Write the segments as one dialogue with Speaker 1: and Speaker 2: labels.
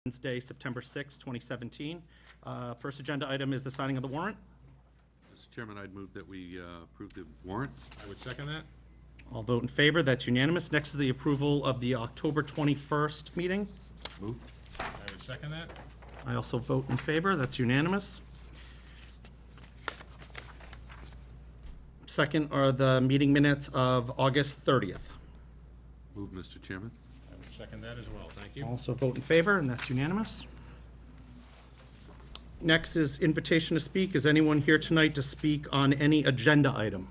Speaker 1: Wednesday, September 6, 2017. First agenda item is the signing of the warrant.
Speaker 2: Mr. Chairman, I'd move that we approve the warrant.
Speaker 3: I would second that.
Speaker 1: All vote in favor. That's unanimous. Next is the approval of the October 21st meeting.
Speaker 2: Move.
Speaker 3: I would second that.
Speaker 1: I also vote in favor. That's unanimous. Second are the meeting minutes of August 30th.
Speaker 2: Move, Mr. Chairman.
Speaker 3: I would second that as well. Thank you.
Speaker 1: Also vote in favor, and that's unanimous. Next is invitation to speak. Is anyone here tonight to speak on any agenda item?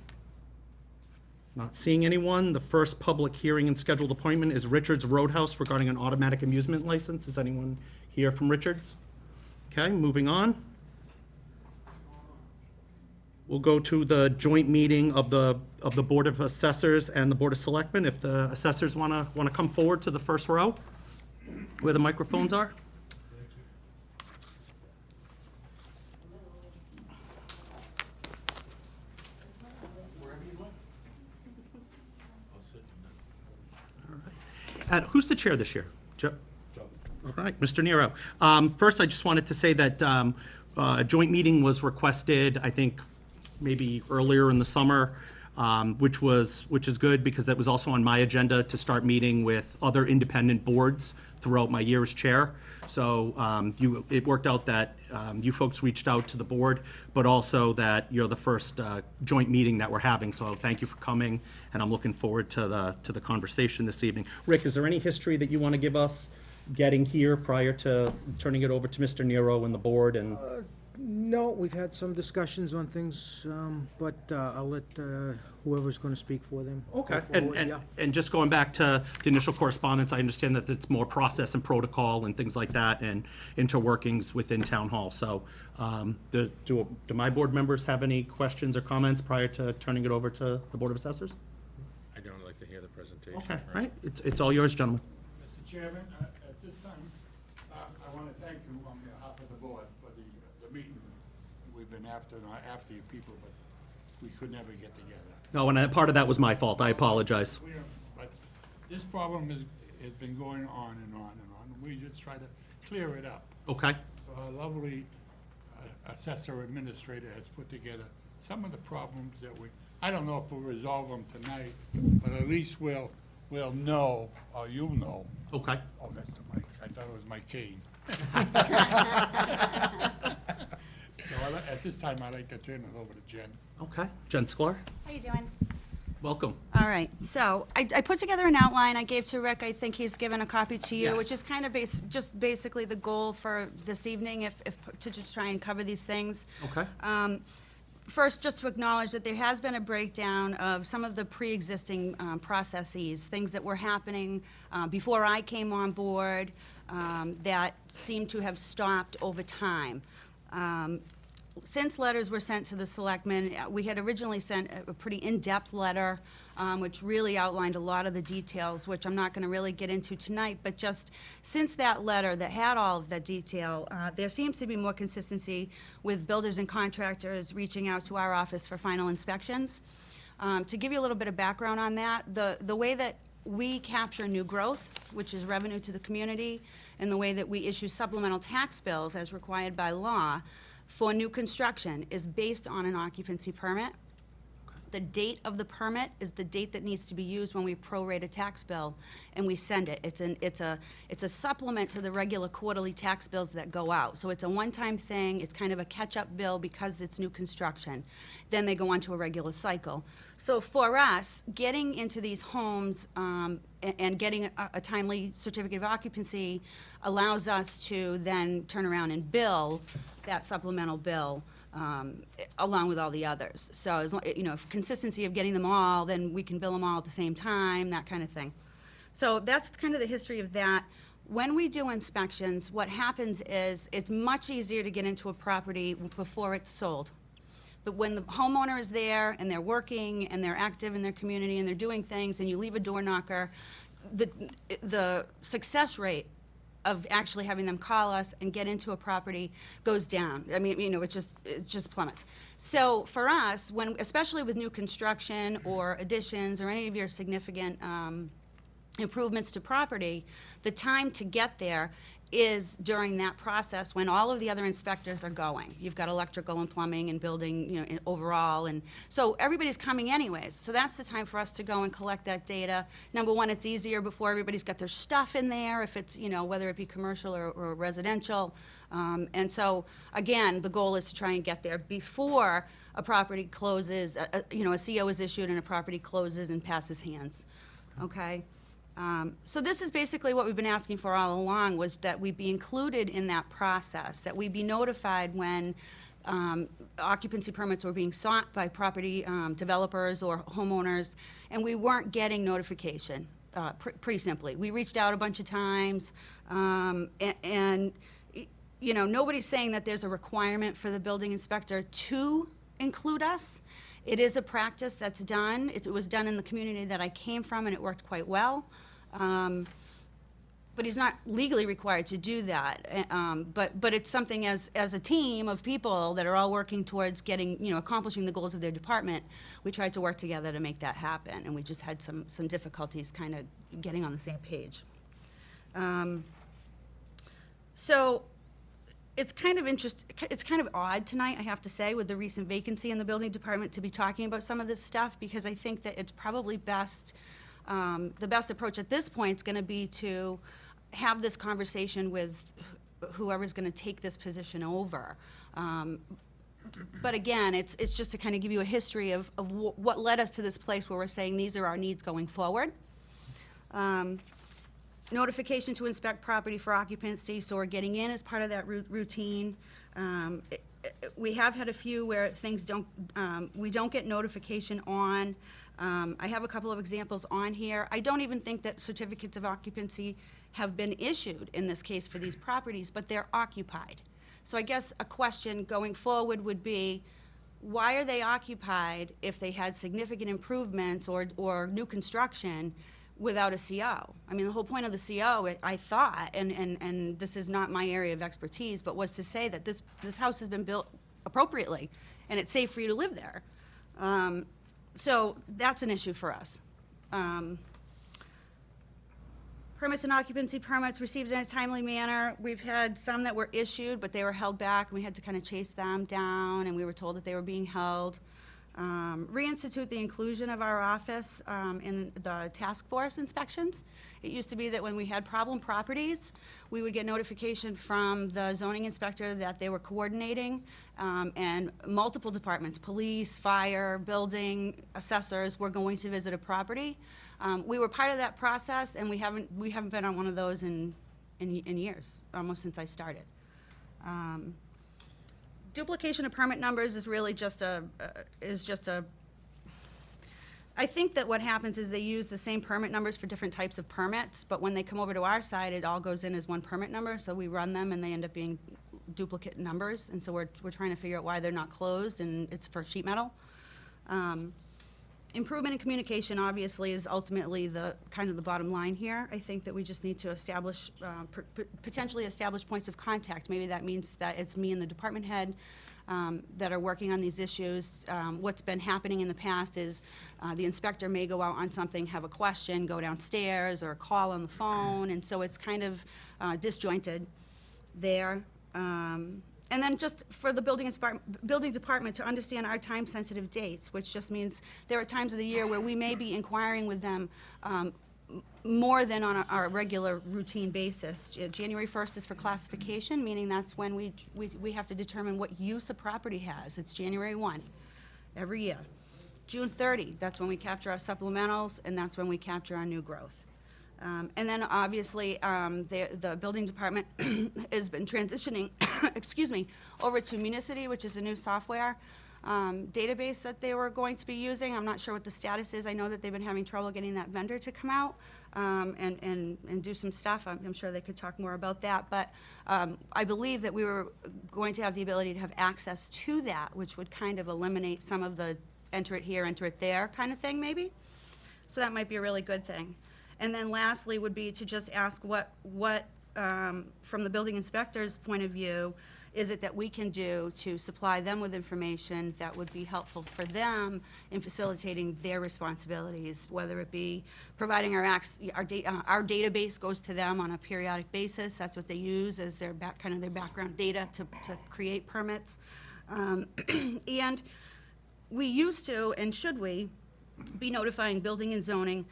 Speaker 1: Not seeing anyone. The first public hearing and scheduled appointment is Richards Roadhouse regarding an automatic amusement license. Is anyone here from Richards? Okay, moving on. We'll go to the joint meeting of the Board of Assessors and the Board of Selectmen. If the assessors want to come forward to the first row where the microphones are. Who's the chair this year? Joe? All right, Mr. Nero. First, I just wanted to say that a joint meeting was requested, I think, maybe earlier in the summer, which is good because that was also on my agenda to start meeting with other independent boards throughout my year as chair. So it worked out that you folks reached out to the board, but also that you're the first joint meeting that we're having. So thank you for coming, and I'm looking forward to the conversation this evening. Rick, is there any history that you want to give us getting here prior to turning it over to Mr. Nero and the board? And
Speaker 4: No, we've had some discussions on things, but I'll let whoever's going to speak for them. go
Speaker 1: Okay,
Speaker 4: forward. Yeah.
Speaker 1: and just going back to the initial correspondence, I understand that it's more process and protocol and things like that and interworkings within Town Hall. So do my board members have any questions or comments prior to turning it over to the Board of Assessors?
Speaker 3: I don't like to hear the presentation.
Speaker 1: Okay,
Speaker 3: first.
Speaker 1: right, it's all yours, gentlemen.
Speaker 5: Mr. Chairman, at this time, I want to thank you on behalf of the board for the meeting. We've been after you people, but we could never get together.
Speaker 1: No, and part of that was my fault. I apologize.
Speaker 5: But this problem has been going on and on and on. We just try to clear it up.
Speaker 1: Okay,
Speaker 5: So our lovely assessor administrator has put together some of the problems that I don't know if we'll resolve them tonight, but at least we'll know, or you'll know.
Speaker 1: okay.
Speaker 5: Oh, that's the mic. I thought it was my cane. So at this time, I'd like to turn it over to Jen.
Speaker 1: Okay, Jen Sklar,
Speaker 6: How you doing?
Speaker 1: welcome.
Speaker 6: All right, so I put together an outline I gave to Rick. I think he's given a copy to you,
Speaker 1: Yes.
Speaker 6: which is kind of just basically the goal for this evening, if to just try and cover these things.
Speaker 1: Okay.
Speaker 6: First, just to acknowledge that there has been a breakdown of some of the pre-existing processes, things that were happening before I came on board that seem to have stopped over time. Since letters were sent to the selectmen, we had originally sent a pretty in-depth letter, which really outlined a lot of the details, which I'm not going to really get into tonight, but just since that letter that had all of that detail, there seems to be more consistency with builders and contractors reaching out to our office for final inspections. To give you a little bit of background on that, the way that we capture new growth, which is revenue to the community, and the way that we issue supplemental tax bills as required by law for new construction is based on an occupancy permit. The date of the permit is the date that needs to be used when we prorate a tax bill, and we send it. It's a supplement to the regular quarterly tax bills that go out. So it's a one-time thing. It's kind of a catch-up bill because it's new construction. Then they go on to a regular cycle. So for us, getting into these homes and getting a timely certificate of occupancy allows us to then turn around and bill that supplemental bill along with all the others. So, as long, if consistency of getting them all, then we can bill them all at the same time, that kind of thing. So that's kind of the history of that. When we do inspections, what happens is it's much easier to get into a property before it's sold. But when the homeowner is there and they're working and they're active in their community and they're doing things and you leave a door knocker, the success rate of actually having them call us and get into a property goes down. I mean, it just plummets. So for us, especially with new construction or additions or any of your significant improvements to property, the time to get there is during that process when all of the other inspectors are going. You've got electrical and plumbing and building, overall, and so everybody's coming anyways. So that's the time for us to go and collect that data. Number one, it's easier before everybody's got their stuff in there, if it's, whether it be commercial or residential. And so, again, the goal is to try and get there before a property closes, a CO is issued and a property closes and passes hands, okay? So this is basically what we've been asking for all along, was that we be included in that process, that we be notified when occupancy permits were being sought by property developers or homeowners, and we weren't getting notification, pretty simply. We reached out a bunch of times, and nobody's saying that there's a requirement for the building inspector to include us. It is a practice that's done. It was done in the community that I came from, and it worked quite well. But he's not legally required to do that. But it's something as a team of people that are all working towards getting, accomplishing the goals of their department, we tried to work together to make that happen, and we just had some difficulties kind of getting on the same page. So it's kind of odd tonight, I have to say, with the recent vacancy in the building department, to be talking about some of this stuff, because I think that it's probably best, the best approach at this point is going to be to have this conversation with whoever's going to take this position over. But again, it's just to kind of give you a history of what led us to this place where we're saying these are our needs going forward. Notification to inspect property for occupancy, so we're getting in as part of that routine. We have had a few where things we don't get notification on. I have a couple of examples on here. I don't even think that certificates of occupancy have been issued in this case for these properties, but they're occupied. So I guess a question going forward would be, why are they occupied if they had significant improvements or new construction without a CO? I mean, the whole point of the CO, I thought, and this is not my area of expertise, but was to say that this house has been built appropriately, and it's safe for you to live there. So that's an issue for us. Permits and occupancy permits received in a timely manner. We've had some that were issued, but they were held back, and we had to kind of chase them down, and we were told that they were being held. Reinstitute the inclusion of our office in the task force inspections. It used to be that when we had problem properties, we would get notification from the zoning inspector that they were coordinating, and multiple departments, police, fire, building, assessors, were going to visit a property. We were part of that process, and we haven't been on one of those in years, almost since I started. Duplication of permit numbers is really just a, I think that what happens is they use the same permit numbers for different types of permits, but when they come over to our side, it all goes in as one permit number, so we run them and they end up being duplicate numbers, and so we're trying to figure out why they're not closed, and it's for sheet metal. Improvement in communication, obviously, is ultimately the kind of the bottom line here. I think that we just need to establish, potentially establish points of contact. Maybe that means that it's me and the department head that are working on these issues. What's been happening in the past is the inspector may go out on something, have a question, go downstairs, or call on the phone, and so it's kind of disjointed there. And then just for the building department to understand our time-sensitive dates, which just means there are times of the year where we may be inquiring with them more than on our regular routine basis. January 1st is for classification, meaning that's when we have to determine what use a property has. It's January 1 every year. June 30, that's when we capture our supplementals, and that's when we capture our new growth. And then obviously, the building department has been transitioning, excuse me, over to Municity, which is a new software database that they were going to be using. I'm not sure what the status is. I know that they've been having trouble getting that vendor to come out and do some stuff. I'm sure they could talk more about that. But I believe that we were going to have the ability to have access to that, which would kind of eliminate some of the enter it here, enter it there kind of thing, maybe. So that might be a really good thing. And then lastly would be to just ask what from the building inspector's point of view, is it that we can do to supply them with information that would be helpful for them in facilitating their responsibilities, whether it be providing our database goes to them on a periodic basis. That's what they use as their kind of their background data to create permits. And we used to, and should we, be notifying building and zoning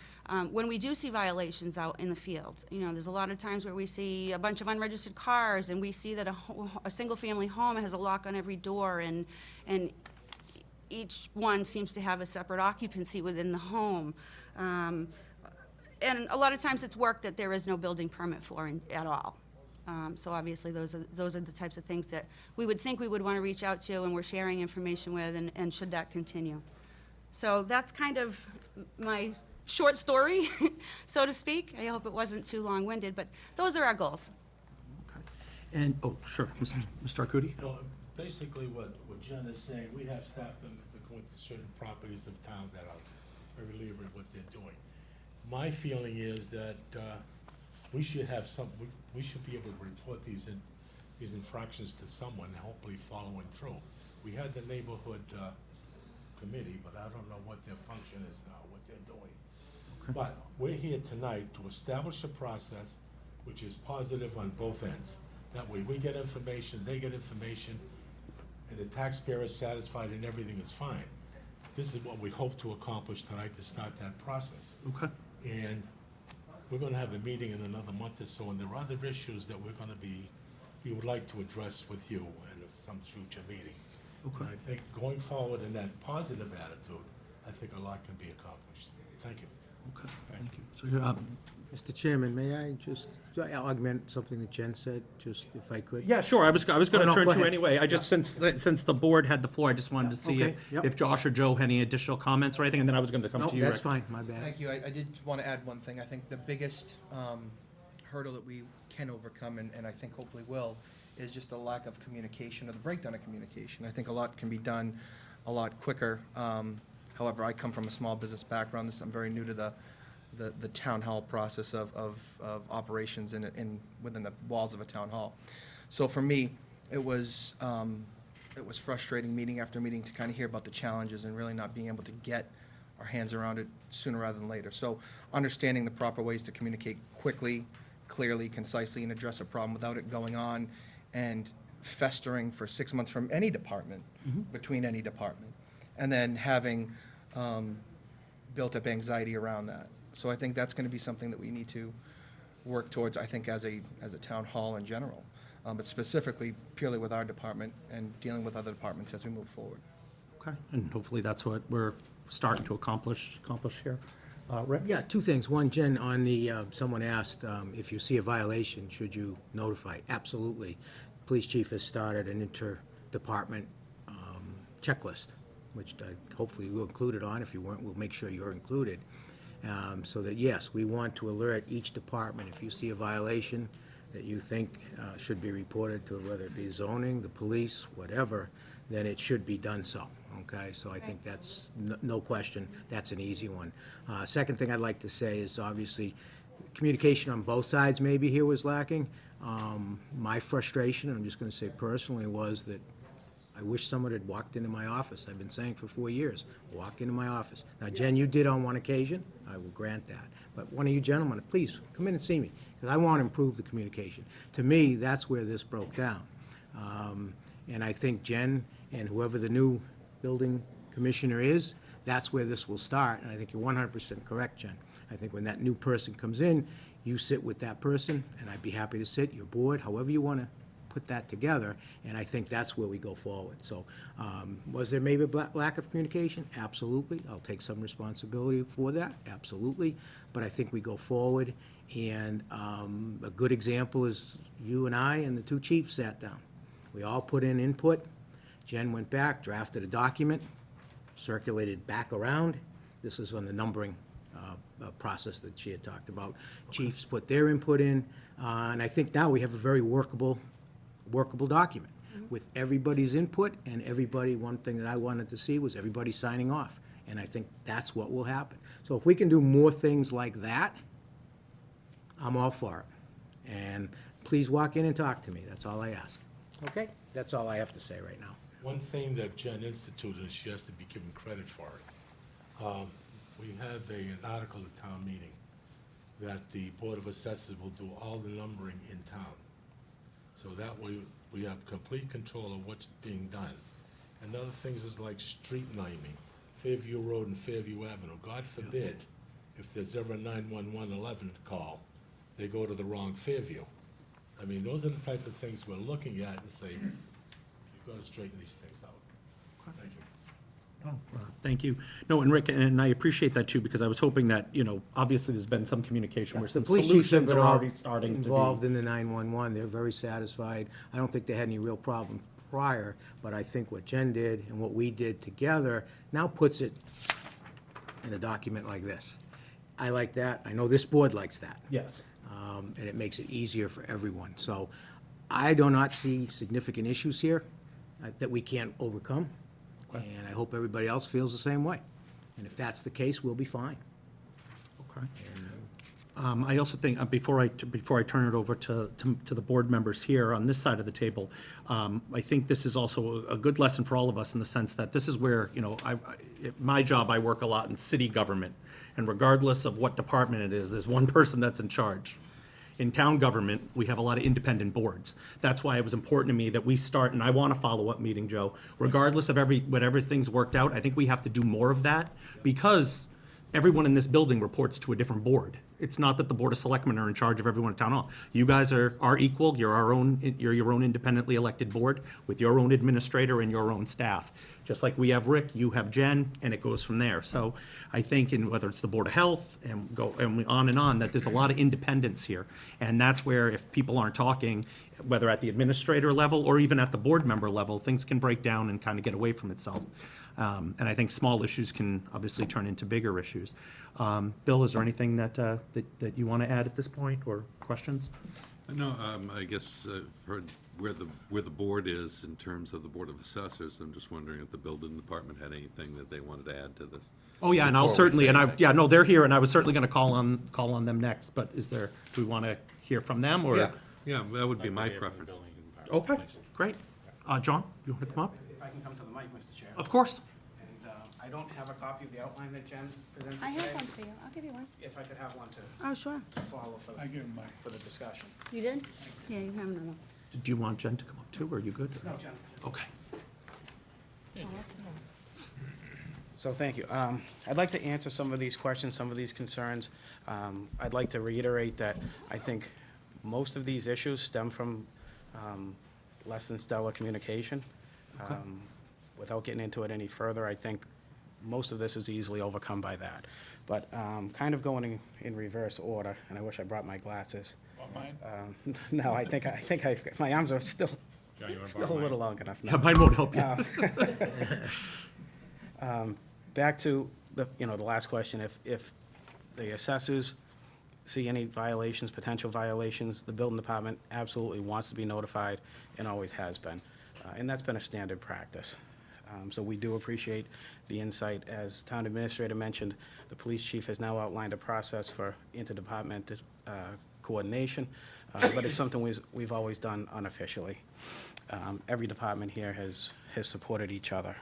Speaker 6: when we do see violations out in the field. You know, there's a lot of times where we see a bunch of unregistered cars, and we see that a single-family home has a lock on every door, and each one seems to have a separate occupancy within the home. And a lot of times it's work that there is no building permit for at all. So obviously, those are the types of things that we would think we would want to reach out to, and we're sharing information with, and should that continue. So that's kind of my short story, so to speak. I hope it wasn't too long-winded, but those are our goals.
Speaker 1: Okay. And, oh, sure, Mr. Arcudi?
Speaker 7: No, basically what Jen is saying, we have staff members that go into certain properties of town that are very leery of what they're doing. My feeling is that we should have we should be able to report these infractions to someone, and hopefully following through. We had the neighborhood committee, but I don't know what their function is now, what they're doing.
Speaker 1: Okay.
Speaker 7: But we're here tonight to establish a process which is positive on both ends. That way, we get information, they get information, and the taxpayer is satisfied and everything is fine. This is what we hope to accomplish tonight to start that process.
Speaker 1: Okay.
Speaker 7: And we're gonna have a meeting in another month or so, and there are other issues that we would like to address with you in some future meeting.
Speaker 1: Okay.
Speaker 7: And I think going forward in that positive attitude, I think a lot can be accomplished. Thank you.
Speaker 1: Okay, thank you. So, you're,
Speaker 4: Mr. Chairman, may I just augment something that Jen said, just if I could?
Speaker 1: yeah, sure, I was gonna
Speaker 4: no,
Speaker 1: turn
Speaker 4: go
Speaker 1: to you
Speaker 4: ahead.
Speaker 1: anyway. I just, since the board had the floor, I just wanted to see
Speaker 4: Okay, yep.
Speaker 1: if Josh or Joe had any additional comments or anything, and then I was gonna come
Speaker 4: No,
Speaker 1: to you,
Speaker 4: that's
Speaker 1: Rick.
Speaker 4: fine, my bad.
Speaker 8: Thank you. I did want to add one thing. I think the biggest hurdle that we can overcome, and I think hopefully will, is just a lack of communication or the breakdown of communication. I think a lot can be done a lot quicker. However, I come from a small business background. I'm very new to the town hall process of operations within the walls of a town hall. So for me, it was frustrating meeting after meeting to kind of hear about the challenges and really not being able to get our hands around it sooner rather than later. So understanding the proper ways to communicate quickly, clearly, concisely, and address a problem without it going on and festering for 6 months from any department, between any department, and then having built up anxiety around that. So I think that's going to be something that we need to work towards, I think, as a town hall in general, but specifically purely with our department and dealing with other departments as we move forward.
Speaker 1: Okay, and hopefully that's what we're starting to accomplish here. Rick?
Speaker 4: Yeah, two things. One, Jen, on the, someone asked, if you see a violation, should you notify? Absolutely. Police chief has started an interdepartment checklist, which hopefully we'll include it on. If you weren't, we'll make sure you're included. So that, yes, we want to alert each department, if you see a violation that you think should be reported to, whether it be zoning, the police, whatever, then it should be done so, okay? So I think that's, no question, that's an easy one. Second thing I'd like to say is, obviously, communication on both sides maybe here was lacking. My frustration, I'm just gonna say personally, was that I wish someone had walked into my office. I've been saying for 4 years, walk into my office. Now, Jen, you did on one occasion, I will grant that. But one of you gentlemen, please, come in and see me, because I want to improve the communication. To me, that's where this broke down. And I think Jen and whoever the new building commissioner is, that's where this will start. And I think you're 100% correct, Jen. I think when that new person comes in, you sit with that person, and I'd be happy to sit, your board, however you want to put that together, and I think that's where we go forward. So, was there maybe a lack of communication? Absolutely. I'll take some responsibility for that, absolutely. But I think we go forward, and a good example is you and I and the two chiefs sat down. We all put in input. Jen went back, drafted a document, circulated back around. This is on the numbering process that she had talked about. Chiefs put their input in, and I think now we have a very workable document with everybody's input and everybody. One thing that I wanted to see was everybody signing off, and I think that's what will happen. So if we can do more things like that, I'm all for it. And please walk in and talk to me. That's all I ask. Okay? That's all I have to say right now.
Speaker 7: One thing that Jen instituted, and she has to be given credit for it. We have an article at town meeting that the Board of Assessors will do all the numbering in town. So that way, we have complete control of what's being done. And other things is like street naming, Fairview Road and Fairview Avenue. God forbid, if there's ever a 911 call, they go to the wrong Fairview. I mean, those are the type of things we're looking at and say, you've got to straighten these things out. Thank you.
Speaker 1: Thank you. No, and Rick, and I appreciate that too, because I was hoping that, obviously there's been some communication where
Speaker 4: The
Speaker 1: some
Speaker 4: police chiefs have
Speaker 1: solutions
Speaker 4: been
Speaker 1: are
Speaker 4: all
Speaker 1: already starting to be.
Speaker 4: involved in the 911. They're very satisfied. I don't think they had any real problem prior, but I think what Jen did and what we did together now puts it in a document like this. I like that. I know this board likes that.
Speaker 1: Yes.
Speaker 4: And it makes it easier for everyone. So I do not see significant issues here that we can't overcome. And I hope everybody else feels the same way. And if that's the case, we'll be fine.
Speaker 1: Okay. I also think, before I turn it over to the board members here on this side of the table, I think this is also a good lesson for all of us in the sense that this is where, my job, I work a lot in city government. And regardless of what department it is, there's one person that's in charge. In town government, we have a lot of independent boards. That's why it was important to me that we start, and I want a follow-up meeting, Joe. Regardless of whatever things worked out, I think we have to do more of that because everyone in this building reports to a different board. It's not that the Board of Selectmen are in charge of everyone at Town Hall. You guys are equal, you're your own independently elected board with your own administrator and your own staff. Just like we have Rick, you have Jen, and it goes from there. So I think whether it's the Board of Health and go on, that there's a lot of independence here. And that's where if people aren't talking, whether at the administrator level or even at the board member level, things can break down and kind of get away from itself. And I think small issues can obviously turn into bigger issues. Bill, is there anything that you want to add at this point or questions?
Speaker 2: No, I guess for where the board is in terms of the Board of Assessors, I'm just wondering if the building department had anything that they wanted to add to this.
Speaker 1: Oh, yeah, and I'll
Speaker 2: Before we
Speaker 1: certainly,
Speaker 2: say
Speaker 1: and
Speaker 2: anything.
Speaker 1: they're here, and I was certainly going to call on them next, but do we want to hear from them, or?
Speaker 2: Yeah, that would be my
Speaker 3: Like to hear from the
Speaker 2: preference.
Speaker 3: building department.
Speaker 1: Okay, great. John, you want to come up?
Speaker 9: If I can come to the mic, Mr. Chair.
Speaker 1: Of course.
Speaker 9: And I don't have a copy of the outline that Jen presented
Speaker 6: I have
Speaker 9: today.
Speaker 6: one for you. I'll give you one.
Speaker 9: If I could have one to
Speaker 6: Oh, sure.
Speaker 9: follow
Speaker 5: I give him mine.
Speaker 9: for the discussion.
Speaker 6: You did? Yeah, you have another.
Speaker 1: Do you want Jen to come up too, or are you good?
Speaker 9: No, Jen.
Speaker 1: Okay.
Speaker 9: So thank you. I'd like to answer some of these questions, some of these concerns. I'd like to reiterate that I think most of these issues stem from less than stellar communication. Without getting into it any further, I think most of this is easily overcome by that. But kind of going in reverse order, and I wish I brought my glasses.
Speaker 5: Want mine?
Speaker 9: No, I think my arms are still
Speaker 3: John, you want to
Speaker 9: still
Speaker 3: borrow
Speaker 9: a little
Speaker 3: mine?
Speaker 9: long enough now.
Speaker 1: Yeah, mine won't help you.
Speaker 9: Back to the last question, if the assessors see any violations, potential violations, the building department absolutely wants to be notified and always has been. And that's been a standard practice. So we do appreciate the insight. As Town Administrator mentioned, the police chief has now outlined a process for interdepartmental coordination, but it's something we've always done unofficially. Every department here has supported each other.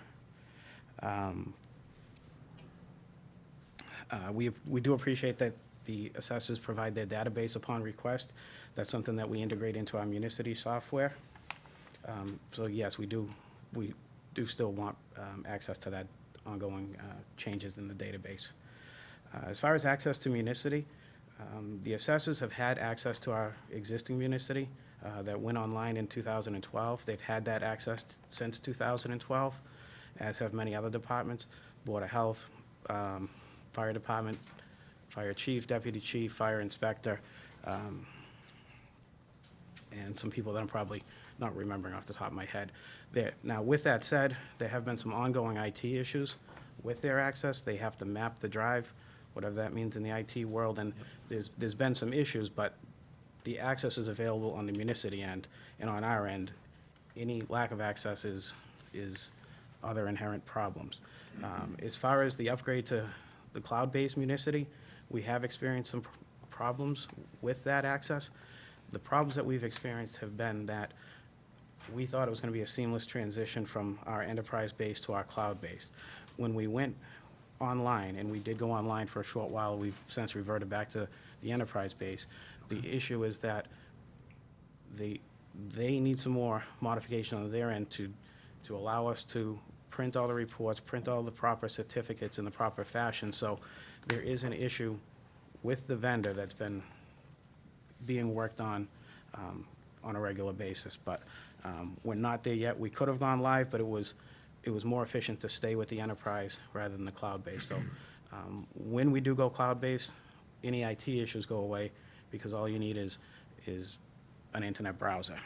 Speaker 9: We do appreciate that the assessors provide their database upon request. That's something that we integrate into our Municity software. So yes, we do still want access to that ongoing changes in the database. As far as access to Municity, the assessors have had access to our existing Municity that went online in 2012. They've had that access since 2012, as have many other departments, Board of Health, Fire Department, Fire Chief, Deputy Chief, Fire Inspector, and some people that I'm probably not remembering off the top of my head. Now, with that said, there have been some ongoing IT issues with their access. They have to map the drive, whatever that means in the IT world, and there's been some issues, but the access is available on the Municity end, and on our end, any lack of access is other inherent problems. As far as the upgrade to the cloud-based Municity, we have experienced some problems with that access. The problems that we've experienced have been that we thought it was going to be a seamless transition from our enterprise base to our cloud base. When we went online, and we did go online for a short while, we've since reverted back to the enterprise base. The issue is that they need some more modification on their end to allow us to print all the reports, print all the proper certificates in the proper fashion. So there is an issue with the vendor that's been being worked on a regular basis. But we're not there yet. We could have gone live, but it was more efficient to stay with the enterprise rather than the cloud-based. So when we do go cloud-based, any IT issues go away because all you need is an internet browser.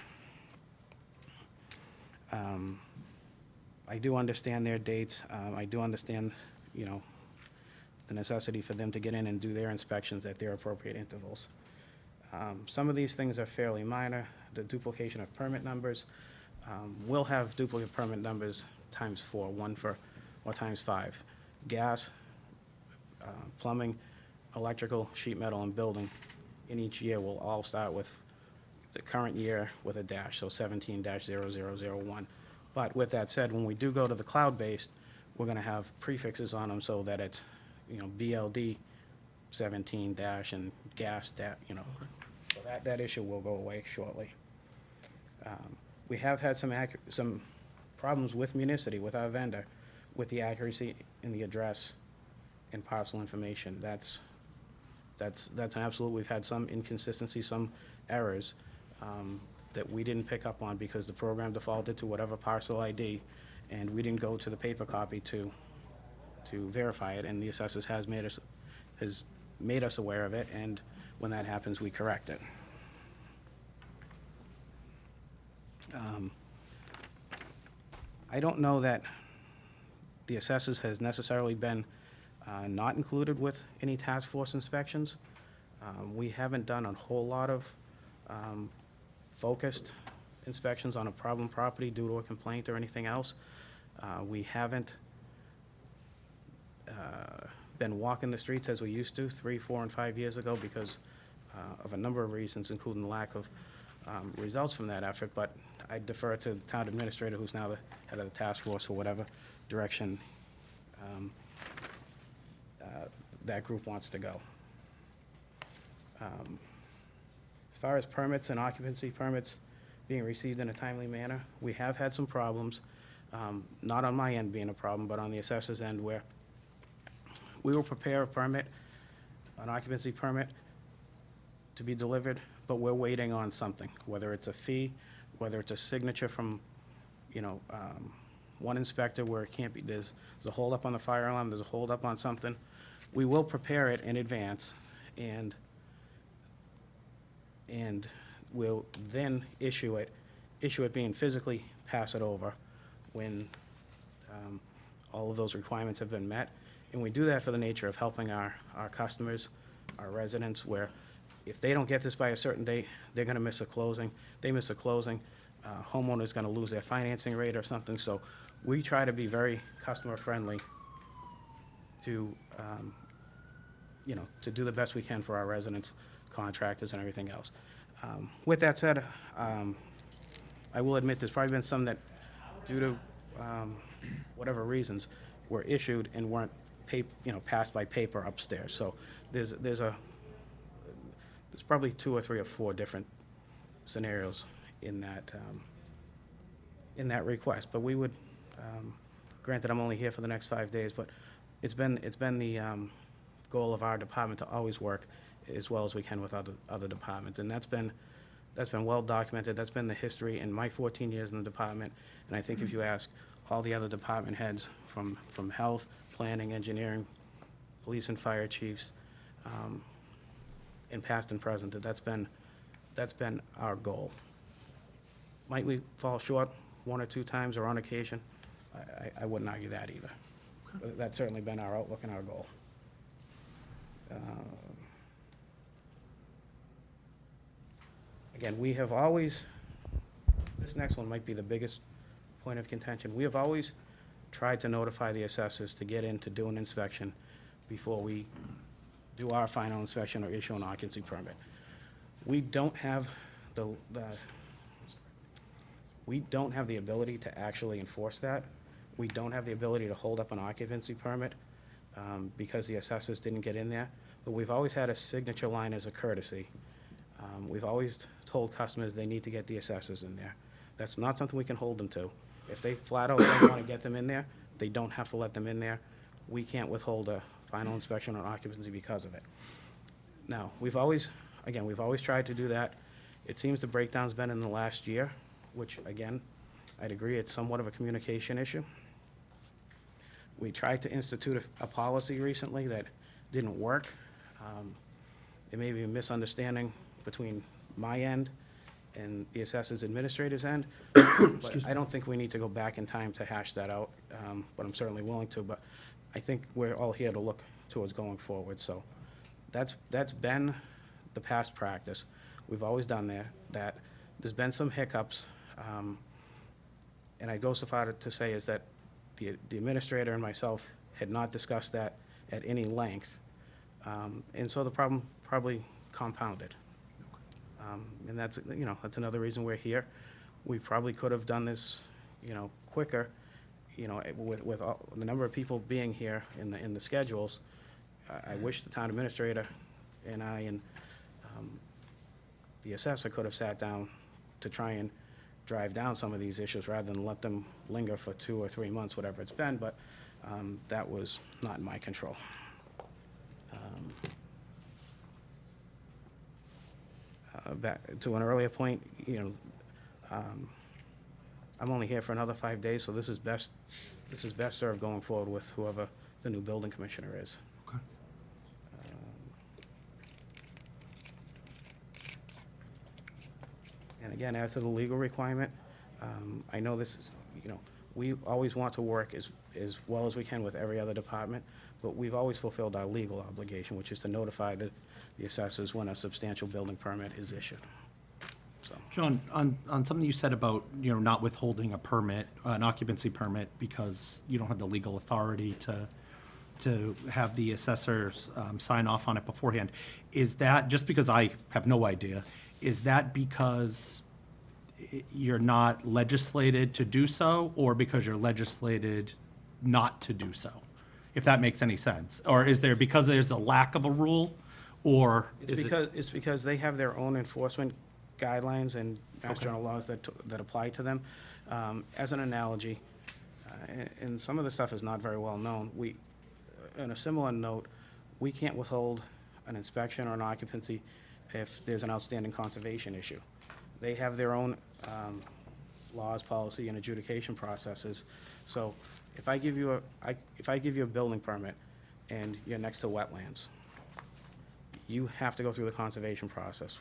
Speaker 9: I do understand their dates. I do understand, the necessity for them to get in and do their inspections at their appropriate intervals. Some of these things are fairly minor. The duplication of permit numbers. We'll have duplicate permit numbers times 4, or times 5. Gas, plumbing, electrical, sheet metal, and building in each year will all start with the current year with a dash, so 17-0001. But with that said, when we do go to the cloud-based, we're going to have prefixes on them so that it's, BLD 17 dash and gas dash, So that issue will go away shortly. We have had some problems with Municity, with our vendor, with the accuracy in the address and parcel information. That's an absolute. We've had some inconsistency, some errors that we didn't pick up on because the program defaulted to whatever parcel ID, and we didn't go to the paper copy to verify it, and the assessors has made us aware of it, and when that happens, we correct it. I don't know that the assessors has necessarily been not included with any task force inspections. We haven't done a whole lot of focused inspections on a problem property due to a complaint or anything else. We haven't been walking the streets as we used to 3, 4, and 5 years ago because of a number of reasons, including the lack of results from that effort. But I defer to the town administrator, who's now the head of the task force, for whatever direction that group wants to go. As far as permits and occupancy permits being received in a timely manner, we have had some problems, not on my end being a problem, but on the assessor's end, where we will prepare a permit, an occupancy permit, to be delivered, but we're waiting on something, whether it's a fee, whether it's a signature from, one inspector where it can't be, there's a holdup on the fire alarm, there's a holdup on something. We will prepare it in advance, and we'll then issue it being physically pass it over when all of those requirements have been met. And we do that for the nature of helping our customers, our residents, where if they don't get this by a certain date, they're going to miss a closing. They miss a closing, homeowner's going to lose their financing rate or something. So we try to be very customer-friendly to do the best we can for our residents, contractors, and everything else. With that said, I will admit there's probably been some that, due to whatever reasons, were issued and weren't passed by paper upstairs. So there's probably 2 or 3 or 4 different scenarios in that request. But we would, granted, I'm only here for the next 5 days, but it's been the goal of our department to always work as well as we can with other departments, and that's been well documented. That's been the history in my 14 years in the department, and I think if you ask all the other department heads from health, planning, engineering, police and fire chiefs, in past and present, that's been our goal. Might we fall short 1 or 2 times or on occasion? I wouldn't argue that either. But that's certainly been our outlook and our goal. Again, we have always, this next one might be the biggest point of contention. We have always tried to notify the assessors to get in to do an inspection before we do our final inspection or issue an occupancy permit. We don't have we don't have the ability to actually enforce that. We don't have the ability to hold up an occupancy permit because the assessors didn't get in there. But we've always had a signature line as a courtesy. We've always told customers they need to get the assessors in there. That's not something we can hold them to. If they flat out don't want to get them in there, they don't have to let them in there. We can't withhold a final inspection on occupancy because of it. Now, we've always tried to do that. It seems the breakdown's been in the last year, which, again, I'd agree, it's somewhat of a communication issue. We tried to institute a policy recently that didn't work. There may be a misunderstanding between my end and the assessors administrator's end. But I don't think we need to go back in time to hash that out, but I'm certainly willing to. But I think we're all here to look towards going forward. So that's been the past practice. We've always done that. There's been some hiccups, and I go so far to say is that the administrator and myself had not discussed that at any length, and so the problem probably compounded. And that's another reason we're here. We probably could have done this, quicker, with all, the number of people being here in the schedules. I wish the town administrator and I and the assessor could have sat down to try and drive down some of these issues rather than let them linger for 2 or 3 months, whatever it's been, but that was not in my control. Back to an earlier point, I'm only here for another 5 days, so this is best served going forward with whoever the new building commissioner is.
Speaker 1: Okay.
Speaker 9: And again, as to the legal requirement, I know this is, we always want to work as well as we can with every other department, but we've always fulfilled our legal obligation, which is to notify the assessors when a substantial building permit is issued. So,
Speaker 1: John, on something you said about, not withholding a permit, an occupancy permit, because you don't have the legal authority to have the assessors sign off on it beforehand, is that, just because I have no idea, is that because you're not legislated to do so, or because you're legislated not to do so? If that makes any sense. Or is there, because there's a lack of a rule, or is it?
Speaker 9: it's because they have their own enforcement guidelines and Mass General laws that apply to them. As an analogy, and some of the stuff is not very well known, on a similar note, we can't withhold an inspection or an occupancy if there's an outstanding conservation issue. They have their own laws, policy, and adjudication processes. So if I give you a building permit and you're next to wetlands, you have to go through the conservation process,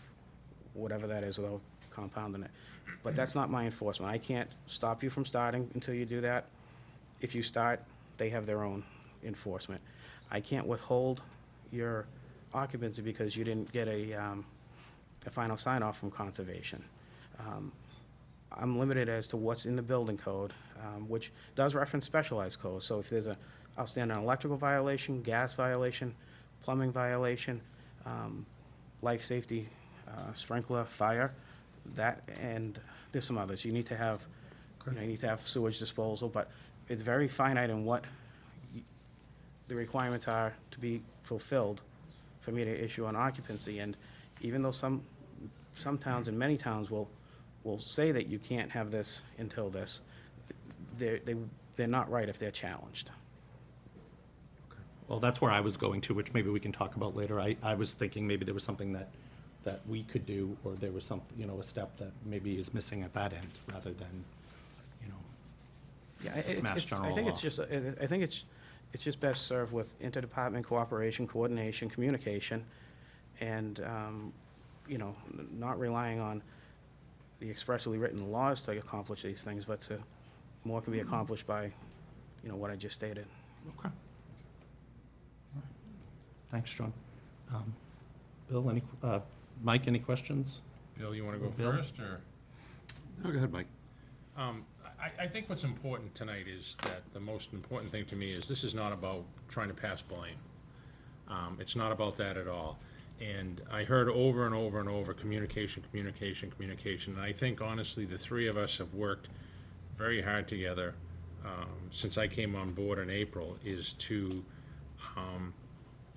Speaker 9: whatever that is, without compounding it. But that's not my enforcement. I can't stop you from starting until you do that. If you start, they have their own enforcement. I can't withhold your occupancy because you didn't get a final sign-off from conservation. I'm limited as to what's in the building code, which does reference specialized codes. So if there's an outstanding electrical violation, gas violation, plumbing violation, life safety, sprinkler, fire, and there's some others. You need to have, you need to have sewage disposal, but it's very finite in what the requirements are to be fulfilled for me to issue an occupancy. And even though some towns and many towns will say that you can't have this until this, they're not right if they're challenged.
Speaker 1: Well, that's where I was going to, which maybe we can talk about later. I was thinking maybe there was something that we could do, or there was some, a step that maybe is missing at that end, rather than,
Speaker 9: Yeah,
Speaker 1: Mass General
Speaker 9: I think
Speaker 1: law.
Speaker 9: it's just best served with interdepartment cooperation, coordination, communication, and, not relying on the expressly written laws to accomplish these things, but more can be accomplished by, what I just stated.
Speaker 1: Okay. All right. Thanks, John. Bill, Mike, any questions?
Speaker 3: Bill, you want to go
Speaker 1: Bill?
Speaker 3: first, or?
Speaker 2: No, go ahead, Mike.
Speaker 3: I think what's important tonight is that the most important thing to me is this is not about trying to pass blame. It's not about that at all. And I heard over and over and over, communication, communication, communication. And I think honestly, the three of us have worked very hard together since I came on board in April, is to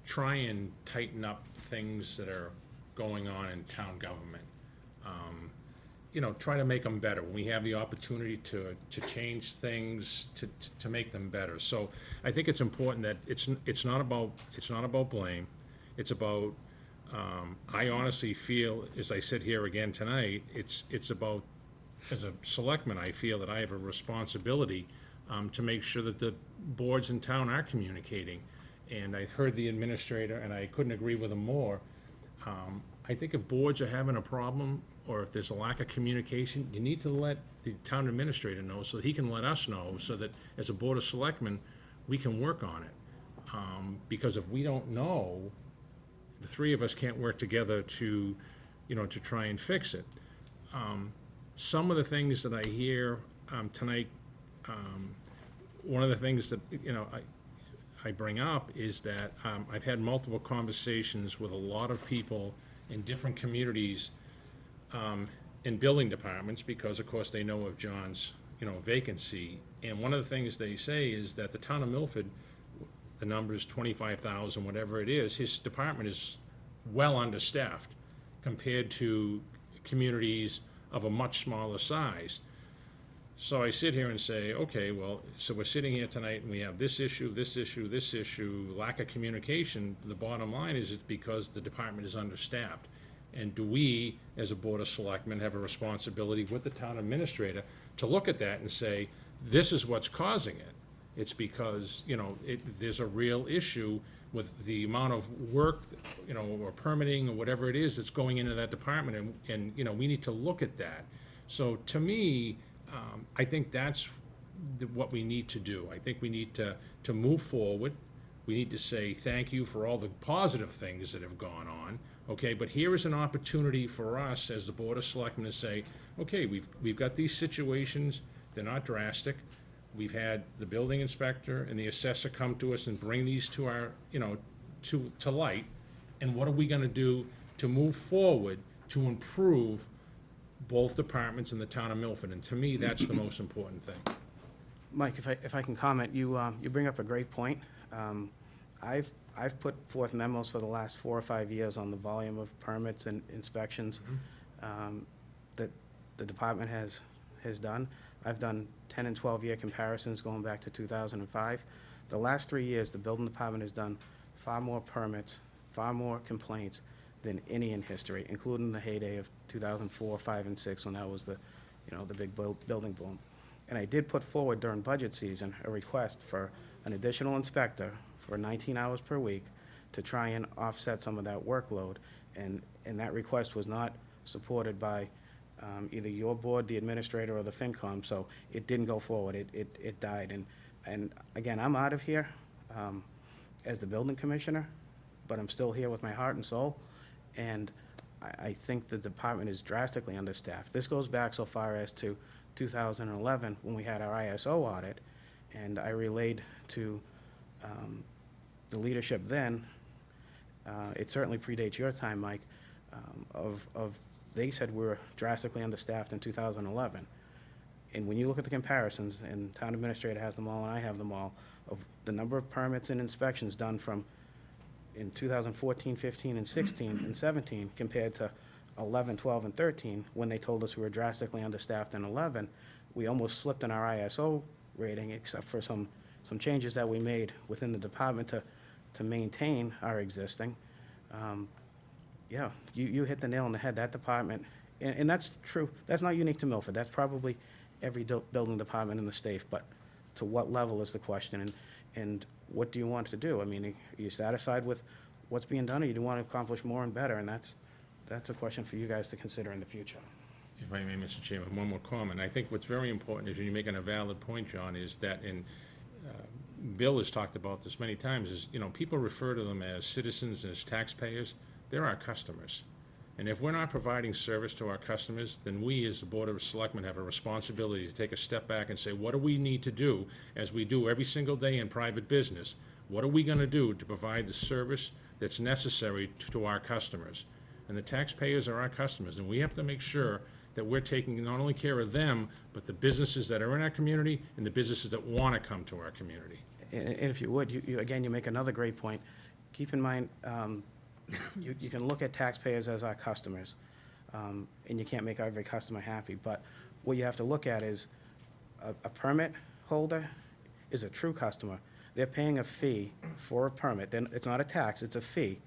Speaker 3: try and tighten up things that are going on in town government. You know, try to make them better. When we have the opportunity to change things, to make them better. So I think it's important that it's not about blame. It's about, I honestly feel, as I sit here again tonight, it's about, as a selectman, I feel that I have a responsibility to make sure that the boards in town are communicating. And I heard the administrator, and I couldn't agree with him more. I think if boards are having a problem, or if there's a lack of communication, you need to let the town administrator know so that he can let us know, so that as a board of selectmen, we can work on it. Because if we don't know, the three of us can't work together to, you know, to try and fix it. Some of the things that I hear tonight, one of the things that, you know, I bring up is that I've had multiple conversations with a lot of people in different communities in building departments, because of course they know of John's, you know, vacancy. And one of the things they say is that the town of Milford, the number is 25,000, whatever it is, his department is well understaffed compared to communities of a much smaller size. So I sit here and say, okay, well, so we're sitting here tonight and we have this issue, this issue, this issue, lack of communication. The bottom line is it's because the department is understaffed. And do we, as a board of selectmen, have a responsibility with the town administrator to look at that and say, this is what's causing it? It's because, you know, there's a real issue with the amount of work, you know, or permitting or whatever it is that's going into that department, and you know, we need to look at that. So to me, I think that's what we need to do. I think we need to move forward. We need to say thank you for all the positive things that have gone on, okay? But here is an opportunity for us as the Board of Selectmen to say, okay, we've got these situations, they're not drastic. We've had the building inspector and the assessor come to us and bring these to our, you know, to light. And what are we gonna do to move forward to improve both departments in the town of Milford? And to me, that's the most important thing.
Speaker 9: Mike, if I can comment, you bring up a great point. I've put forth memos for the last 4 or 5 years on the volume of permits and inspections that the department has done. I've done 10 and 12-year comparisons going back to 2005. The last 3 years, the building department has done far more permits, far more complaints than any in history, including the heyday of 2004, 5, and 6, when that was the, you know, the big building boom. And I did put forward during budget season a request for an additional inspector for 19 hours per week to try and offset some of that workload. And that request was not supported by either your board, the administrator, or the FinCom, so it didn't go forward. It died. And again, I'm out of here as the building commissioner, but I'm still here with my heart and soul. And I think the department is drastically understaffed. This goes back so far as to 2011, when we had our ISO audit, and I relayed to the leadership then, it certainly predates your time, Mike, they said we were drastically understaffed in 2011. And when you look at the comparisons, and town administrator has them all and I have them all, of the number of permits and inspections done from in 2014, 15, and 16, and 17, compared to 11, 12, and 13, when they told us we were drastically understaffed in 11, we almost slipped in our ISO rating, except for some changes that we made within the department to maintain our existing. Yeah, you hit the nail on the head. That department, and that's true, that's not unique to Milford. That's probably every building department in the state, but to what level is the question, and what do you want to do? I mean, are you satisfied with what's being done, or you do want to accomplish more and better? And that's a question for you guys to consider in the future.
Speaker 3: If I may, Mr. Chairman, one more comment. I think what's very important is, and you're making a valid point, John, is that Bill has talked about this many times, is, you know, people refer to them as citizens, as taxpayers. They're our customers. And if we're not providing service to our customers, then we, as the Board of Selectmen, have a responsibility to take a step back and say, what do we need to do, as we do every single day in private business? What are we gonna do to provide the service that's necessary to our customers. And the taxpayers are our customers, and we have to make sure that we're taking not only care of them, but the businesses that are in our community and the businesses that want to come to our community.
Speaker 9: And if you would, again, you make another great point. Keep in mind, you can look at taxpayers as our customers, and you can't make every customer happy, but what you have to look at is a permit holder is a true customer. They're paying a fee for a permit. Then it's not a tax, it's a fee,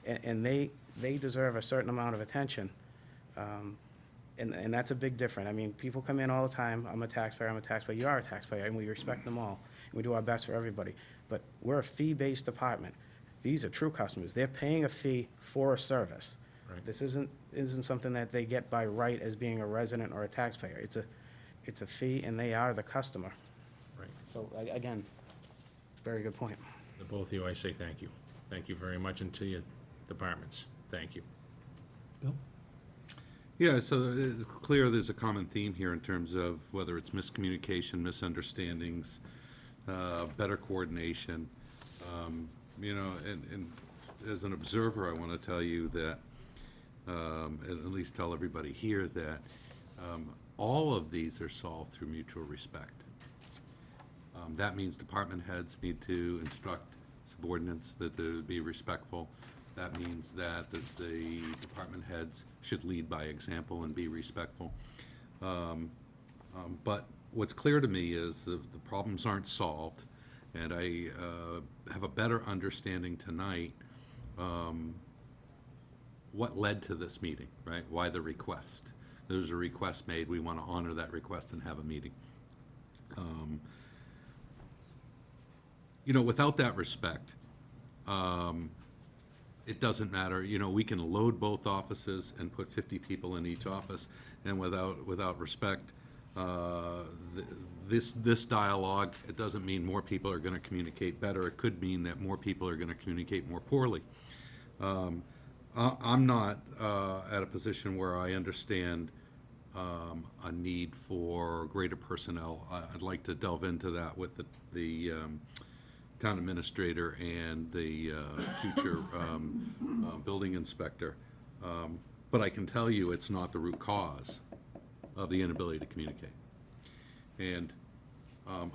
Speaker 9: and they deserve a certain amount of attention. And that's a big difference. I mean, people come in all the time, I'm a taxpayer, you are a taxpayer, and we respect them all, and we do our best for everybody. But we're a fee-based department. These are true customers. They're paying a fee for a service.
Speaker 3: Right.
Speaker 9: This isn't something that they get by right as being a resident or a taxpayer. It's a fee, and they are the customer.
Speaker 3: Right.
Speaker 9: So, again, very good point.
Speaker 3: To both of you, I say thank you. Thank you very much, and to your departments, thank you.
Speaker 1: Bill?
Speaker 2: Yeah, so it's clear there's a common theme here in terms of whether it's miscommunication, misunderstandings, better coordination. You know, and as an observer, I want to tell you that, at least tell everybody here that all of these are solved through mutual respect. That means department heads need to instruct subordinates that they be respectful. That means that the department heads should lead by example and be respectful. But what's clear to me is the problems aren't solved, and I have a better understanding tonight what led to this meeting, right? Why the request? There's a request made. We want to honor that request and have a meeting. You know, without that respect, it doesn't matter. You know, we can load both offices and put 50 people in each office, and without respect, this dialogue, it doesn't mean more people are going to communicate better. It could mean that more people are going to communicate more poorly. I'm not at a position where I understand a need for greater personnel. I'd like to delve into that with the town administrator and the future building inspector. But I can tell you it's not the root cause of the inability to communicate. And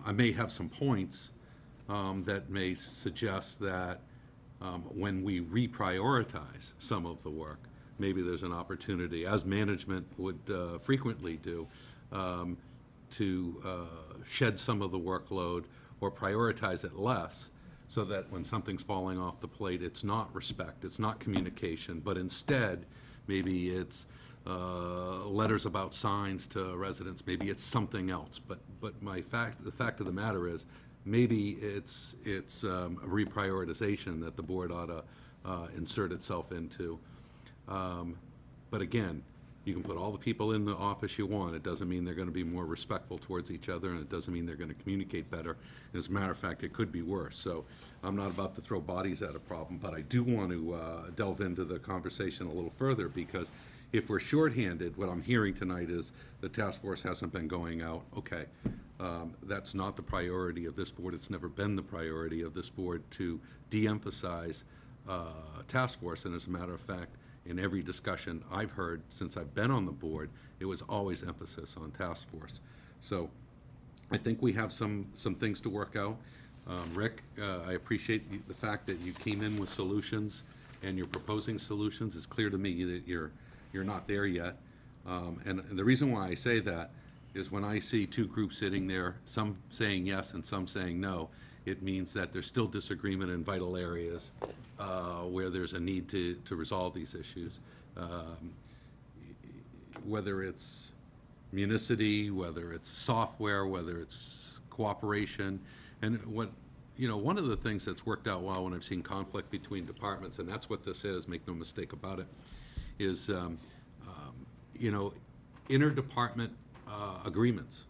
Speaker 2: I may have some points that may suggest that when we reprioritize some of the work, maybe there's an opportunity, as management would frequently do, to shed some of the workload or prioritize it less, so that when something's falling off the plate, it's not respect, it's not communication, but instead, maybe it's letters about signs to residents, maybe it's something else. But the fact of the matter is, maybe it's a reprioritization that the board ought to insert itself into. But again, you can put all the people in the office you want. It doesn't mean they're going to be more respectful towards each other, and it doesn't mean they're going to communicate better. As a matter of fact, it could be worse. So I'm not about to throw bodies at a problem, but I do want to delve into the conversation a little further, because if we're shorthanded, what I'm hearing tonight is the task force hasn't been going out. Okay, that's not the priority of this board. It's never been the priority of this board to de-emphasize task force. And as a matter of fact, in every discussion I've heard since I've been on the board, it was always emphasis on task force. So I think we have some things to work out. Rick, I appreciate the fact that you came in with solutions and you're proposing solutions. It's clear to me that you're not there yet. And the reason why I say that is when I see two groups sitting there, some saying yes and some saying no, it means that there's still disagreement in vital areas where there's a need to resolve these issues. Whether it's municity, whether it's software, whether it's cooperation. And one of the things that's worked out well when I've seen conflict between departments, and that's what this is, make no mistake about it, is interdepartment agreements.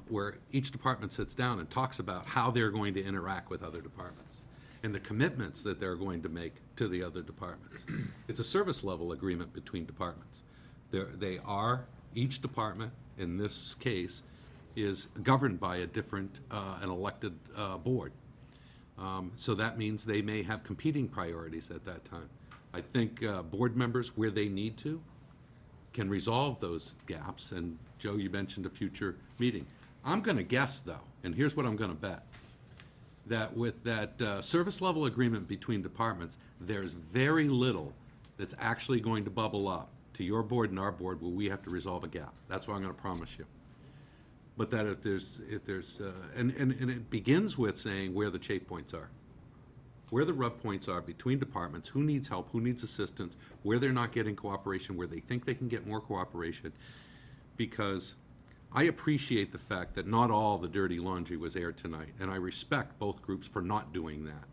Speaker 2: Where each department sits down and talks about how they're going to interact with other departments and the commitments that they're going to make to the other departments. It's a service level agreement between departments. Each department, in this case, is governed by a different, an elected board. So that means they may have competing priorities at that time. I think board members, where they need to, can resolve those gaps, and Joe, you mentioned a future meeting. I'm gonna guess, though, and here's what I'm gonna bet, that with that service level agreement between departments, there's very little that's actually going to bubble up to your board and our board where we have to resolve a gap. That's what I'm gonna promise you. But that if there's, and it begins with saying where the chafe points are, where the rub points are between departments, who needs help, who needs assistance, where they're not getting cooperation, where they think they can get more cooperation. Because I appreciate the fact that not all the dirty laundry was aired tonight, and I respect both groups for not doing that.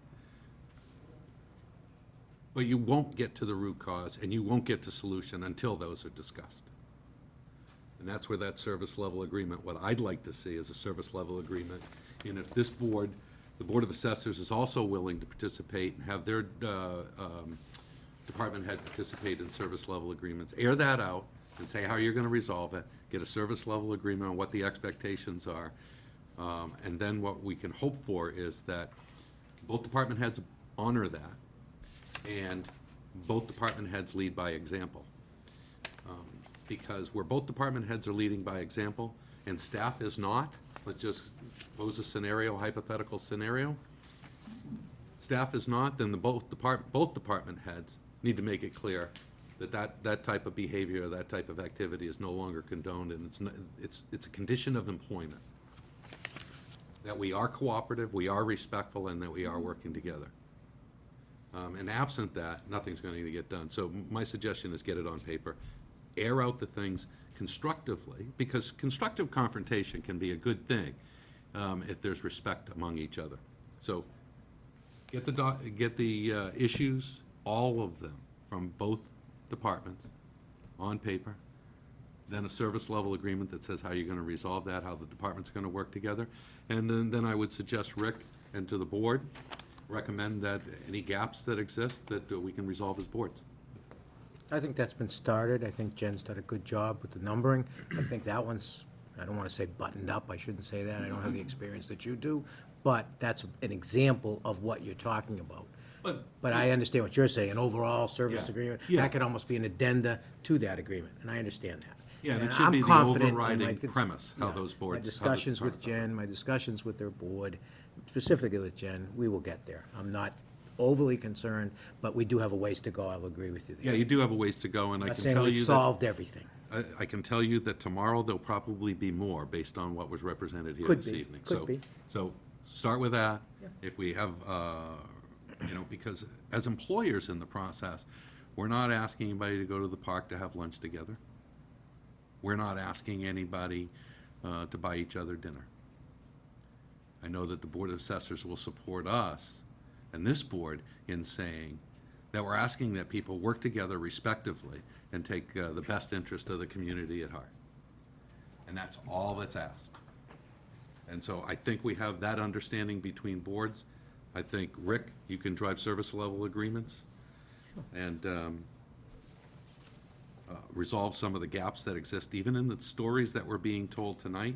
Speaker 2: But you won't get to the root cause, and you won't get to solution until those are discussed. And that's where that service level agreement, what I'd like to see is a service level agreement. And if this board, the Board of Assessors, is also willing to participate and have their department head participate in service level agreements, air that out and say how you're gonna resolve it, get a service level agreement on what the expectations are. And then what we can hope for is that both department heads honor that, and both department heads lead by example. Because where both department heads are leading by example and staff is not, let's just pose a scenario, hypothetical scenario. Staff is not, then both department heads need to make it clear that type of behavior, that type of activity is no longer condoned, and it's a condition of employment. That we are cooperative, we are respectful, and that we are working together. And absent that, nothing's going to get done. So my suggestion is get it on paper. Air out the things constructively, because constructive confrontation can be a good thing if there's respect among each other. So get the issues, all of them, from both departments on paper, then a service level agreement that says how you're gonna resolve that, how the department's gonna work together. And then I would suggest Rick and to the board, recommend that any gaps that exist, that we can resolve as boards.
Speaker 4: I think that's been started. I think Jen's done a good job with the numbering. I think that one's, I don't want to say buttoned up, I shouldn't say that, I don't have the experience that you do, but that's an example of what you're talking about. But I understand what you're saying, an overall service
Speaker 2: Yeah.
Speaker 4: agreement,
Speaker 2: Yeah.
Speaker 4: that could almost be an addenda to that agreement, and I understand that.
Speaker 2: Yeah, and it
Speaker 4: And
Speaker 2: should
Speaker 4: I'm
Speaker 2: be the
Speaker 4: confident in my
Speaker 2: overriding
Speaker 4: con-
Speaker 2: premise, how
Speaker 4: yeah,
Speaker 2: those boards.
Speaker 4: My
Speaker 2: how the
Speaker 4: discussions with
Speaker 2: departments
Speaker 4: Jen, my discussions with their board, specifically with Jen, we will get there. I'm not overly concerned, but we do have a ways to go, I'll agree with you there.
Speaker 2: Yeah, you do have a ways to go, and I
Speaker 4: I'm not
Speaker 2: can
Speaker 4: saying
Speaker 2: tell
Speaker 4: we've
Speaker 2: you that,
Speaker 4: solved everything.
Speaker 2: I can tell you that tomorrow there'll probably be more based on what was represented here
Speaker 4: Could
Speaker 2: this
Speaker 4: be,
Speaker 2: evening.
Speaker 4: could be.
Speaker 2: So start with that.
Speaker 4: Yeah.
Speaker 2: If we have, because as employers in the process, we're not asking anybody to go to the park to have lunch together. We're not asking anybody to buy each other dinner. I know that the Board of Assessors will support us and this board in saying that we're asking that people work together respectively and take the best interest of the community at heart. And that's all that's asked. And so I think we have that understanding between boards. I think, Rick, you can drive service level agreements and resolve some of the gaps that exist, even in the stories that were being told tonight.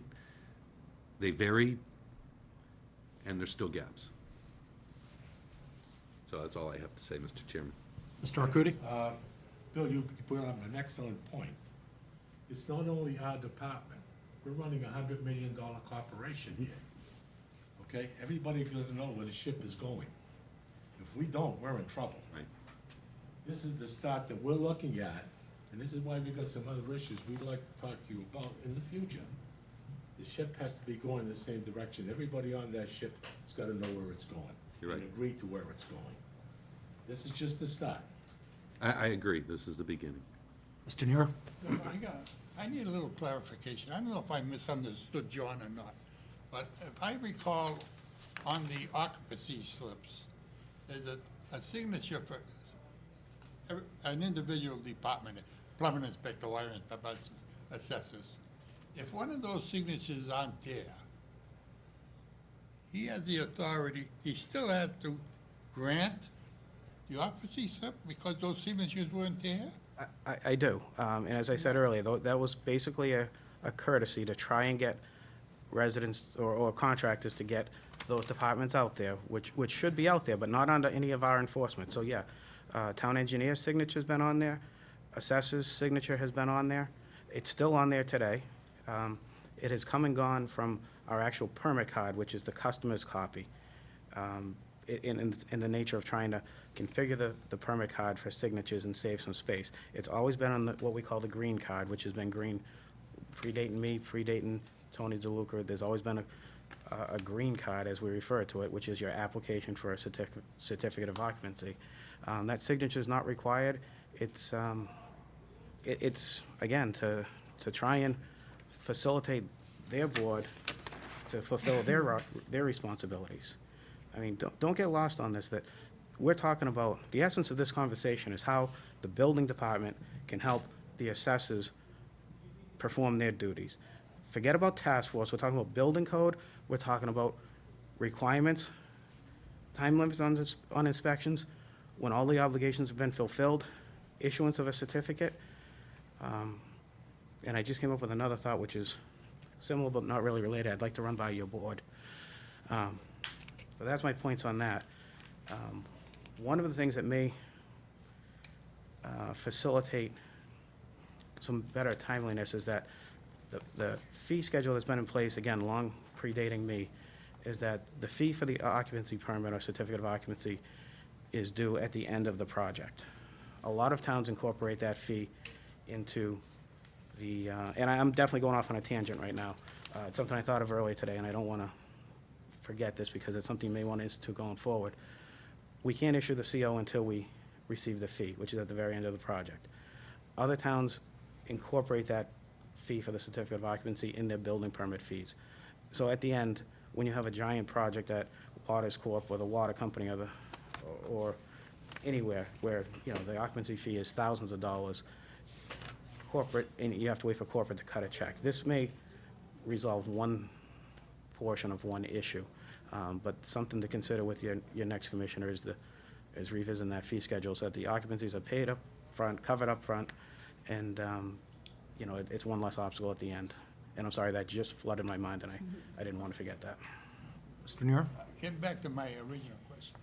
Speaker 2: They vary, and there's still gaps. So that's all I have to say, Mr. Chairman.
Speaker 1: Mr. Arcudi?
Speaker 7: Bill, you brought up an excellent point. It's not only our department, we're running $100 million corporation here. Okay, everybody doesn't know where the ship is going. If we don't, we're in trouble.
Speaker 2: Right.
Speaker 7: This is the start that we're looking at, and this is why we got some other issues we'd like to talk to you about in the future. The ship has to be going in the same direction. Everybody on that ship has gotta know where it's going.
Speaker 2: You're right.
Speaker 7: And agree to where it's going. This is just the start.
Speaker 2: I agree, this is the beginning.
Speaker 1: Mr. Nero?
Speaker 5: I need a little clarification. I don't know if I misunderstood John or not, but if I recall, on the occupancy slips, there's a signature for an individual department, plumbing inspector, wire inspector, assessors. If one of those signatures aren't there, he has the authority, he still has to grant the occupancy slip because those signatures weren't there?
Speaker 9: I do. And as I said earlier, that was basically a courtesy to try and get residents or contractors to get those departments out there, which should be out there, but not under any of our enforcement. So, yeah, town engineer's signature's been on there, assessor's signature has been on there. It's still on there today. It has come and gone from our actual permit card, which is the customer's copy, in the nature of trying to configure the permit card for signatures and save some space. It's always been on what we call the green card, which has been green predating me, predating Tony DeLuca. There's always been a green card, as we refer to it, which is your application for a certificate of occupancy. That signature is not required. It's again, to try and facilitate their board to fulfill their responsibilities. I mean, don't get lost on this, that we're talking about, the essence of this conversation is how the building department can help the assessors perform their duties. Forget about task force, we're talking about building code, we're talking about requirements, time limits on inspections, when all the obligations have been fulfilled, issuance of a certificate. And I just came up with another thought, which is similar but not really related. I'd like to run by your board. But that's my points on that. One of the things that may facilitate some better timeliness is that the fee schedule that's been in place, again, long predating me, is that the fee for the occupancy permit or certificate of occupancy is due at the end of the project. A lot of towns incorporate that fee into the, and I'm definitely going off on a tangent right now. It's something I thought of earlier today, and I don't want to forget this because it's something you may want to institute going forward. We can't issue the CO until we receive the fee, which is at the very end of the project. Other towns incorporate that fee for the certificate of occupancy in their building permit fees. So at the end, when you have a giant project at Waters Corp. or the water company or anywhere where, you know, the occupancy fee is thousands of dollars, corporate, and you have to wait for corporate to cut a check. This may resolve one portion of one issue, but something to consider with your next commissioner is revisiting that fee schedule so that the occupancies are paid up front, covered up front, and, you know, it's one less obstacle at the end. And I'm sorry, that just flooded my mind, and I didn't want to forget that.
Speaker 1: Mr. Nero?
Speaker 5: Getting back to my original question.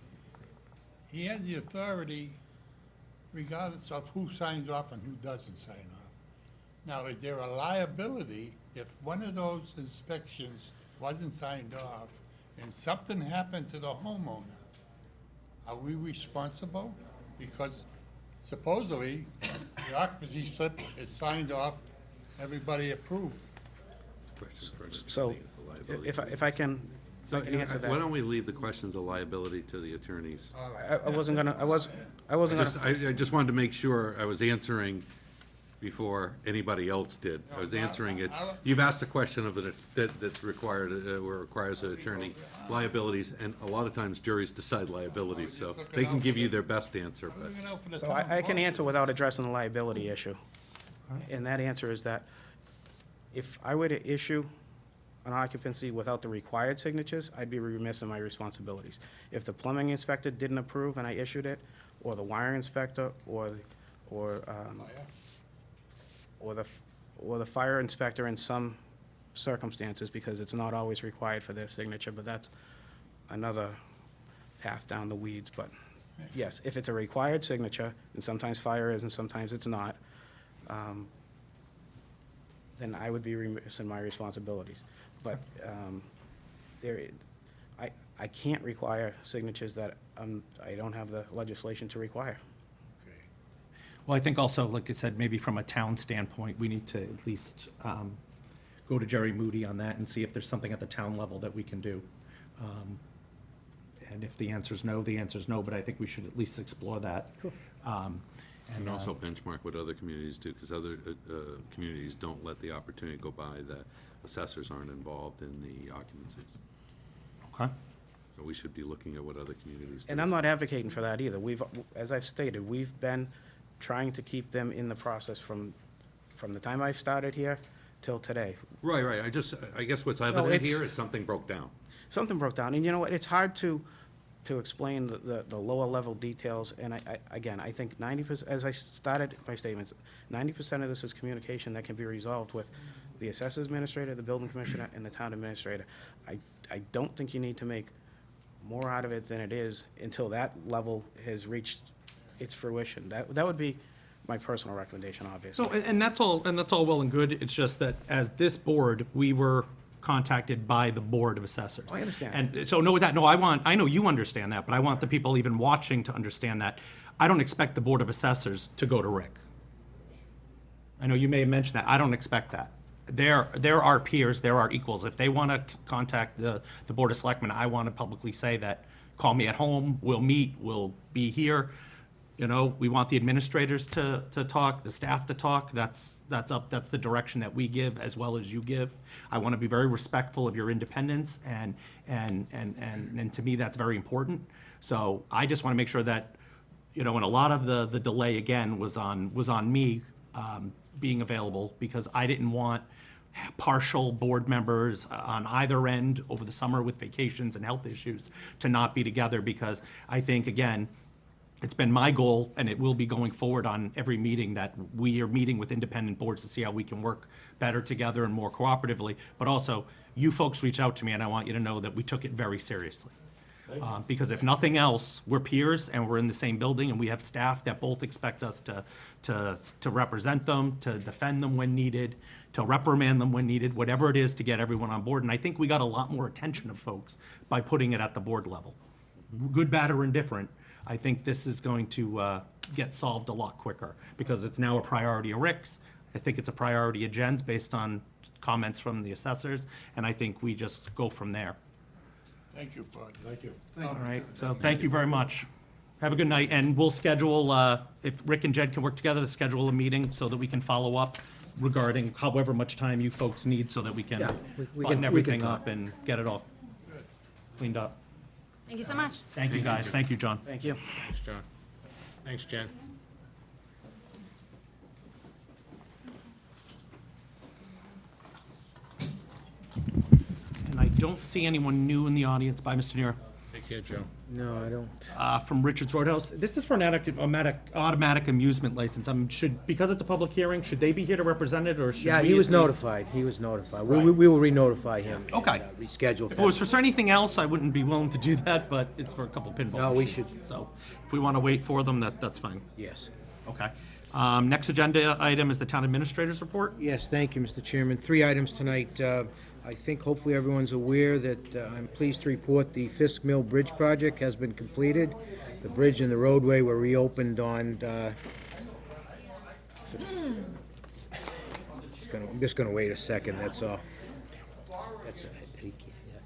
Speaker 5: He has the authority regardless of who signs off and who doesn't sign off. Now, is there a liability if one of those inspections wasn't signed off and something happened to the homeowner? Are we responsible? Because supposedly, the occupancy slip is signed off, everybody approved.
Speaker 9: So if I can answer that.
Speaker 2: Why don't we leave the questions of liability to the attorneys?
Speaker 9: I wasn't gonna, I wasn't gonna.
Speaker 2: I just wanted to make sure I was answering before anybody else did. I was answering it. You've asked a question of it that's required, or requires an attorney liabilities, and a lot of times juries decide liabilities, so they can give you their best answer, but.
Speaker 5: Looking out for the
Speaker 9: So
Speaker 5: town
Speaker 9: I can
Speaker 5: hall.
Speaker 9: answer without addressing the liability issue. And that answer is that if I were to issue an occupancy without the required signatures, I'd be remiss in my responsibilities. If the plumbing inspector didn't approve and I issued it, or the wire inspector, or the fire inspector in some circumstances, because it's not always required for their signature, but that's another path down the weeds. But yes, if it's a required signature, and sometimes fire is and sometimes it's not, then I would be remiss in my responsibilities. But I can't require signatures that I don't have the legislation to require.
Speaker 5: Okay.
Speaker 1: Well, I think also, like I said, maybe from a town standpoint, we need to at least go to Jerry Moody on that and see if there's something at the town level that we can do. And if the answer's no, the answer's no, but I think we should at least explore that. Sure.
Speaker 2: And also benchmark what other communities do, because other communities don't let the opportunity go by that assessors aren't involved in the occupancies.
Speaker 1: Okay.
Speaker 2: So we should be looking at what other communities do.
Speaker 9: And I'm not advocating for that either. As I've stated, we've been trying to keep them in the process from the time I started here till today.
Speaker 2: Right. I guess what's evident
Speaker 9: it's-
Speaker 2: here is something broke down.
Speaker 9: Something broke down, and you know what, it's hard to explain the lower level details, and I think 90%, as I started my statements, 90% of this is communication that can be resolved with the assessors administrator, the building commissioner, and the town administrator. I don't think you need to make more out of it than it is until that level has reached its fruition. That would be my personal recommendation, obviously.
Speaker 1: So, and that's all well and good. It's just that as this board, we were contacted by the Board of Assessors.
Speaker 9: I understand.
Speaker 1: And so I know you understand that, but I want the people even watching to understand that. I don't expect the Board of Assessors to go to Rick. I know you may have mentioned that. I don't expect that. They're our peers, they're our equals. If they want to contact the Board of Selectmen, I want to publicly say that, call me at home, we'll meet, we'll be here. You know, we want the administrators to talk, the staff to talk. That's the direction that we give as well as you give. I want to be very respectful of your independence, and to me, that's very important. So I just want to make sure that, you know, and a lot of the delay, again, was on me being available, because I didn't want partial board members on either end over the summer with vacations and health issues to not be together, because I think, again, it's been my goal, and it will be going forward on every meeting, that we are meeting with independent boards to see how we can work better together and more cooperatively. But also, you folks reached out to me, and I want you to know that we took it very seriously. Because if nothing else, we're peers, and we're in the same building, and we have staff that both expect us to represent them, to defend them when needed, to reprimand them when needed, whatever it is to get everyone on board. And I think we got a lot more attention of folks by putting it at the board level. Good, bad, or indifferent, I think this is going to get solved a lot quicker, because it's now a priority of Rick's. I think it's a priority of Jen's based on comments from the assessors, and I think we just go from there.
Speaker 5: Thank you, Fud.
Speaker 7: Thank you.
Speaker 1: All right, so thank you very much. Have a good night, and we'll schedule, if Rick and Jen can work together, to schedule a meeting so that we can follow up regarding however much time you folks need, so that we can
Speaker 4: Yeah, we
Speaker 1: button
Speaker 4: can
Speaker 1: everything
Speaker 4: talk.
Speaker 1: up and get it all cleaned up.
Speaker 6: Thank you so much.
Speaker 1: Thank you, guys. Thank you, John.
Speaker 9: Thank you.
Speaker 3: Thanks, John. Thanks, Jen.
Speaker 1: And I don't see anyone new in the audience. Bye, Mr. Nero.
Speaker 3: Take care, Joe.
Speaker 4: No, I don't.
Speaker 1: From Richards Roadhouse. This is for an automatic amusement license. Because it's a public hearing, should they be here to represent it, or should we?
Speaker 4: Yeah, he
Speaker 1: at
Speaker 4: was
Speaker 1: least-
Speaker 4: notified. He was notified. We will re-notify him. and,
Speaker 1: Okay.
Speaker 4: Reschedule.
Speaker 1: If it was for anything else, I wouldn't be willing to do that, but it's for a couple pinball
Speaker 4: No, we
Speaker 1: machines.
Speaker 4: should-
Speaker 1: So if we want to wait for them, that's fine.
Speaker 4: Yes.
Speaker 1: Okay. Next agenda item is the town administrator's report.
Speaker 4: Yes, thank you, Mr. Chairman. 3 items tonight. I think hopefully everyone's aware that I'm pleased to report the Fisk Mill Bridge project has been completed. The bridge and the roadway were reopened on, I'm just gonna wait a second, that's all. That's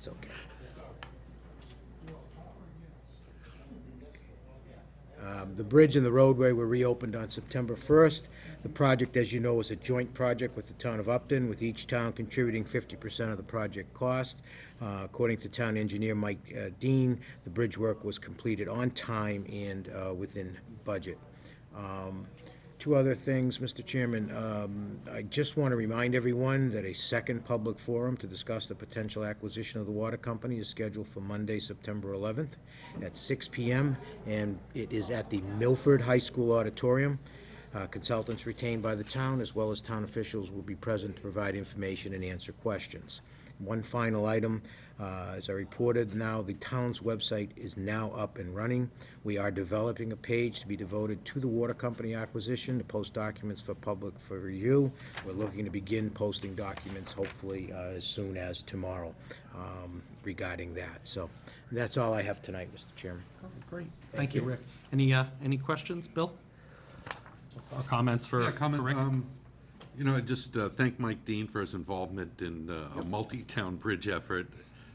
Speaker 4: okay. The bridge and the roadway were reopened on September 1st. The project, as you know, is a joint project with the town of Upton, with each town contributing 50% of the project cost. According to town engineer Mike Dean, the bridge work was completed on time and within budget. 2 other things, Mr. Chairman. I just want to remind everyone that a second public forum to discuss the potential acquisition of the water company is scheduled for Monday, September 11th at 6 p.m., and it is at the Milford High School Auditorium. Consultants retained by the town, as well as town officials, will be present to provide information and answer questions. One final item, as I reported, now the town's website is now up and running. We are developing a page to be devoted to the water company acquisition, to post documents for public for review. We're looking to begin posting documents hopefully as soon as tomorrow regarding that. So that's all I have tonight, Mr. Chairman.
Speaker 1: Great. Thank you, Rick. Any questions, Bill? Or comments for
Speaker 2: Yeah,
Speaker 1: for
Speaker 2: comment,
Speaker 1: Rick?
Speaker 2: I just thank Mike Dean for his involvement in a multi-town bridge effort.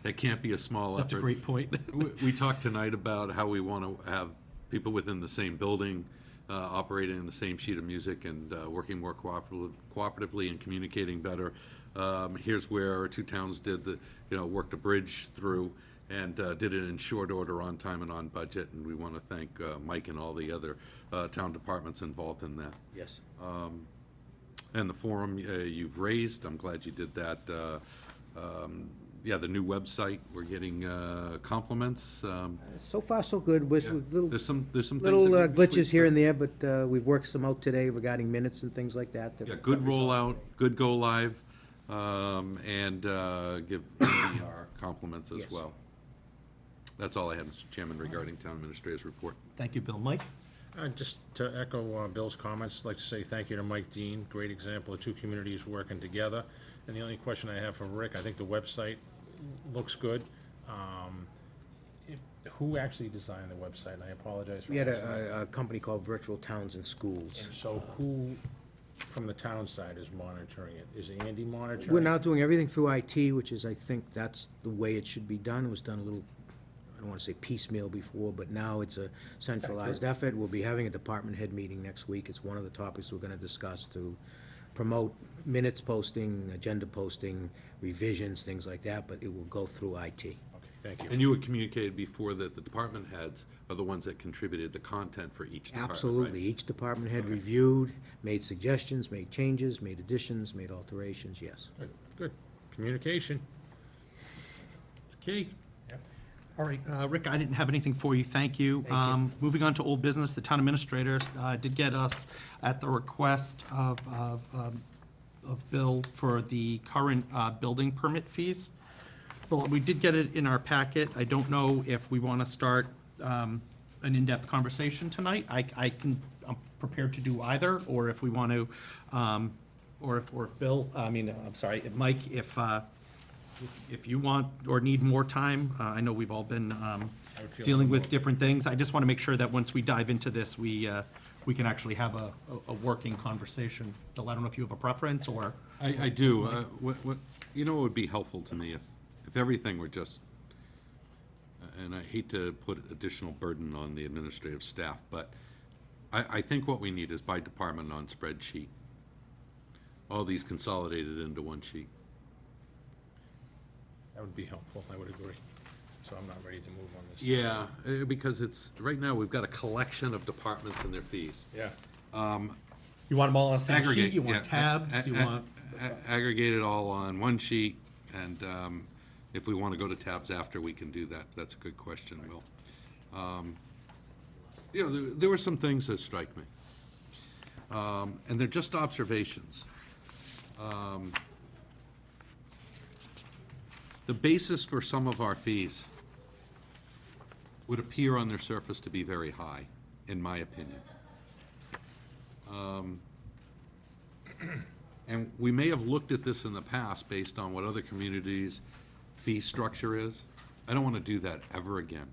Speaker 2: That can't be a small effort.
Speaker 1: That's a great point.
Speaker 2: We talked tonight about how we want to have people within the same building, operating in the same sheet of music and working more cooperatively and communicating better. Here's where our 2 towns worked a bridge through and did it in short order, on time and on budget. And we want to thank Mike and all the other town departments involved in that.
Speaker 4: Yes.
Speaker 2: And the forum you've raised, I'm glad you did that. The new website, we're getting compliments.
Speaker 4: So far, so good. With little
Speaker 2: There's some things.
Speaker 4: little
Speaker 2: that we-
Speaker 4: glitches here and there, but we've worked some out today regarding minutes and things like that.
Speaker 2: Yeah, good rollout, good go live. and give Andy our compliments as
Speaker 4: Yes.
Speaker 2: well. That's all I have, Mr. Chairman, regarding Town Administrator's report.
Speaker 1: Thank you, Bill. Mike?
Speaker 3: Just to echo Bill's comments, I'd like to say thank you to Mike Dean. Great example of two communities working together. And the only question I have for Rick, I think the website looks good. Who actually designed the website? And I apologize for
Speaker 4: We had
Speaker 3: asking that.
Speaker 4: a company called Virtual Towns and Schools.
Speaker 3: And so who from the town side is monitoring it? Is Andy monitoring?
Speaker 4: We're now doing everything through IT, which is, I think, that's the way it should be done. It was done a little, I don't want to say piecemeal before, but now it's a centralized effort. We'll be having a department head meeting next week. It's one of the topics we're going to discuss to promote minutes posting, agenda posting, revisions, things like that, but it will go through IT.
Speaker 3: Okay, thank you.
Speaker 2: And you had communicated before that the department heads are the ones that contributed the content for each department, right?
Speaker 4: Absolutely. Each department head reviewed, made suggestions, made changes, made additions, made alterations, yes.
Speaker 3: Good, good. Communication.
Speaker 1: It's key.
Speaker 3: Yep.
Speaker 1: All right, Rick, I didn't have anything for you. Thank you. Moving on to old business, the town administrator did get us at the request of Bill for the current building permit fees. Well, we did get it in our packet. I don't know if we want to start an in-depth conversation tonight. I'm prepared to do either, or if we want to, or if Bill, I'm sorry, Mike, if you want or need more time, I know we've all been
Speaker 3: would feel
Speaker 1: dealing with
Speaker 3: more.
Speaker 1: different things. I just want to make sure that once we dive into this, we can actually have a working conversation. Bill, I don't know if you have a preference, or,
Speaker 2: I do. You know, it would be helpful to me if everything were just, and I hate to put additional burden on the administrative staff, but I think what we need is by department on spreadsheet. All these consolidated into one sheet.
Speaker 3: That would be helpful, I would agree. So I'm not ready to move on this.
Speaker 2: Yeah, because it's, right now, we've got a collection of departments and their fees.
Speaker 3: Yeah.
Speaker 1: you want them all on a same sheet?
Speaker 2: Aggregate,
Speaker 1: You
Speaker 2: yeah.
Speaker 1: want tabs? You want?
Speaker 2: Aggregate it all on one sheet, and if we want to go to tabs after, we can do that. That's a good question, Will. You know, there were some things that strike me, and they're just observations. The basis for some of our fees would appear on their surface to be very high, in my opinion. And we may have looked at this in the past based on what other communities' fee structure is. I don't want to do that ever again.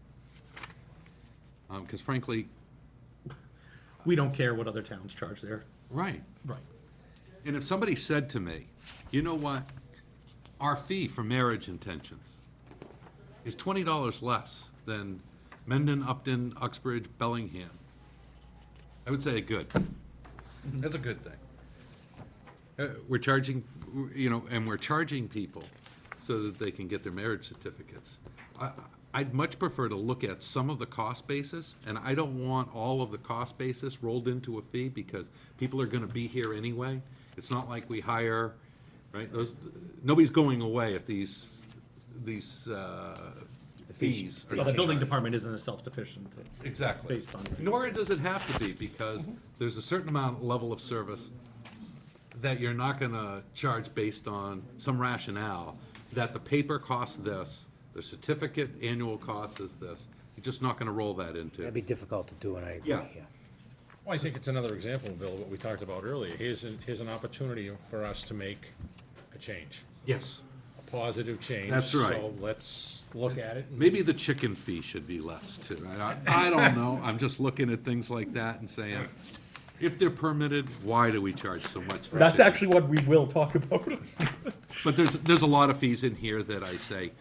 Speaker 2: Because frankly,
Speaker 1: We don't care what other towns charge there.
Speaker 2: right.
Speaker 1: Right.
Speaker 2: And if somebody said to me, you know what, our fee for marriage intentions is $20 less than Mendon, Upton, Uxbridge, Bellingham, I would say good. That's a good thing. We're charging, you know, and we're charging people so that they can get their marriage certificates. I'd much prefer to look at some of the cost basis, and I don't want all of the cost basis rolled into a fee because people are gonna be here anyway. It's not like we hire, right, nobody's going away if these fees are
Speaker 1: Well, the building department isn't a self-sufficient. It's
Speaker 2: Exactly.
Speaker 1: based on.
Speaker 2: Nor does it have to be, because there's a certain amount, level of service that you're not gonna charge based on some rationale, that the paper costs this, the certificate annual cost is this. You're just not gonna roll that into.
Speaker 4: That'd be difficult to do, and I agree,
Speaker 2: Yeah.
Speaker 4: yeah.
Speaker 3: Well, I think it's another example, Bill, of what we talked about earlier. Here's an opportunity for us to make a change,
Speaker 2: Yes.
Speaker 3: a positive change.
Speaker 2: That's right.
Speaker 3: So let's look at it. and-
Speaker 2: Maybe the chicken fee should be less too. I don't know. I'm just looking at things like that and saying, if they're permitted, why do we charge so much for
Speaker 1: That's
Speaker 2: chicken?
Speaker 1: actually what we will talk about.
Speaker 2: But there's a lot of fees in here that I say,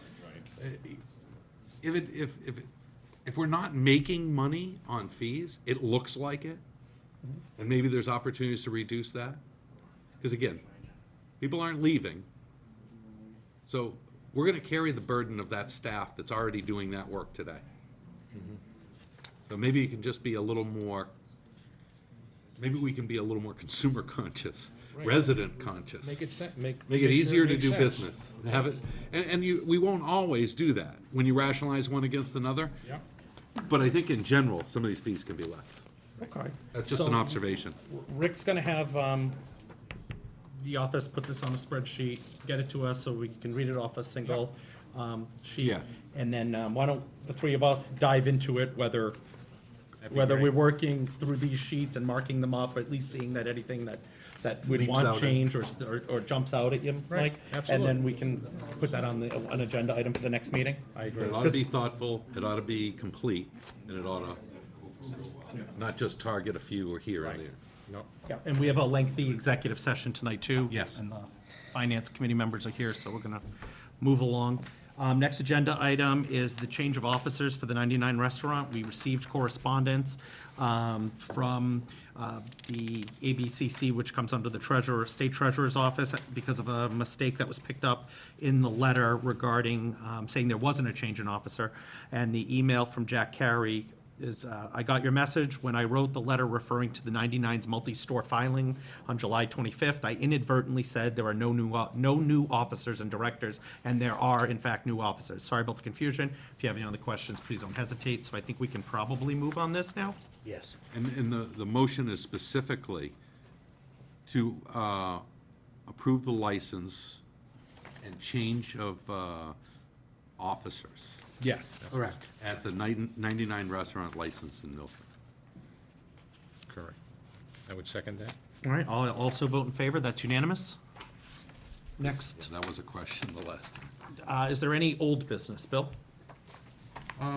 Speaker 2: if we're not making money on fees, it looks like it, and maybe there's opportunities to reduce that. Because again, people aren't leaving, so we're gonna carry the burden of that staff that's already doing that work today. So maybe you can just be a little more, maybe we can be a little more consumer conscious, resident conscious.
Speaker 3: Make it
Speaker 2: Make it
Speaker 3: sure
Speaker 2: easier to
Speaker 3: makes
Speaker 2: do
Speaker 3: sense.
Speaker 2: business. Have it, and we won't always do that when you rationalize one against another.
Speaker 3: Yep.
Speaker 2: But I think in general, some of these fees can be less.
Speaker 1: Okay.
Speaker 2: That's just an
Speaker 1: So-
Speaker 2: observation.
Speaker 1: Rick's gonna have, the office put this on a spreadsheet, get it to us so we can read it off a single sheet.
Speaker 2: Yeah.
Speaker 1: And then why don't the three of us dive into it, whether
Speaker 3: That'd be
Speaker 1: we're
Speaker 3: great.
Speaker 1: working through these sheets and marking them up, or at least seeing that anything that we'd
Speaker 2: Leaps
Speaker 1: want
Speaker 2: out at-
Speaker 1: change or jumps out at you,
Speaker 3: Right,
Speaker 1: Mike.
Speaker 3: absolutely.
Speaker 1: And then we can put that on an agenda item for the next meeting.
Speaker 3: I agree.
Speaker 2: It ought to be thoughtful, it ought to be complete, and it ought to not just target a few or here and there.
Speaker 3: No,
Speaker 1: Yeah, and we have a lengthy executive session tonight, too.
Speaker 2: Yes.
Speaker 1: And the finance committee members are here, so we're gonna move along. Next agenda item is the change of officers for the 99 Restaurant. We received correspondence from the ABCC, which comes under the treasurer, state treasurer's office, because of a mistake that was picked up in the letter regarding, saying there wasn't a change in officer. And the email from Jack Carey is, I got your message. When I wrote the letter referring to the 99's multi-store filing on July 25th, I inadvertently said there are no new officers and directors, and there are, in fact, new officers. Sorry about the confusion. If you have any other questions, please don't hesitate. So I think we can probably move on this now.
Speaker 4: Yes.
Speaker 2: And the motion is specifically to approve the license and change of officers
Speaker 1: Yes.
Speaker 4: Correct.
Speaker 2: at the 99 Restaurant license in Milford.
Speaker 3: correct. I would second that.
Speaker 1: All right, I'll also vote in favor. That's unanimous. Next,
Speaker 2: Yeah, that was a question the last time.
Speaker 1: is there any old business, Bill?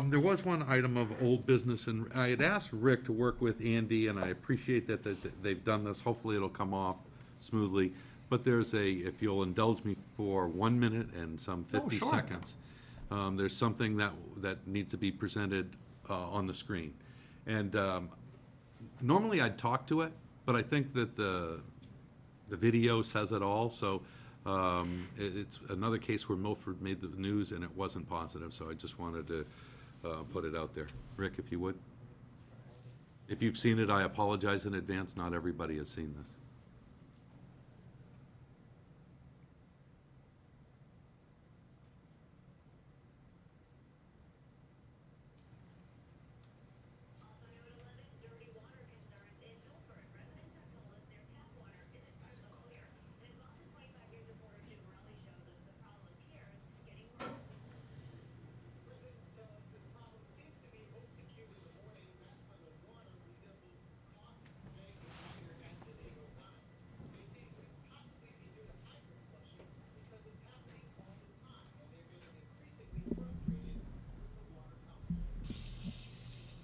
Speaker 2: There was one item of old business, and I had asked Rick to work with Andy, and I appreciate that they've done this. Hopefully, it'll come off smoothly. But there's if you'll indulge me for 1 minute and some 50
Speaker 1: sure.
Speaker 2: seconds, there's something that needs to be presented on the screen. And normally I'd talk to it, but I think that the video says it all. So it's another case where Milford made the news and it wasn't positive, so I just wanted to put it out there. Rick, if you would. If you've seen it, I apologize in advance. Not everybody has seen this.
Speaker 10: Also new at 11, dirty water concerns in Milford. Residents have told us their tap water isn't fresh or clear. And as Boston 25 News reporter Jim Morelli shows us, the problem appears to be getting worse. Residents tell us this problem seems to be most acute in the morning. That's when the water resembles coffee, getting lighter as the day goes on. They say it could possibly be due to hydrant flushing because it's happening all the time, and they're getting increasingly frustrated with the water company.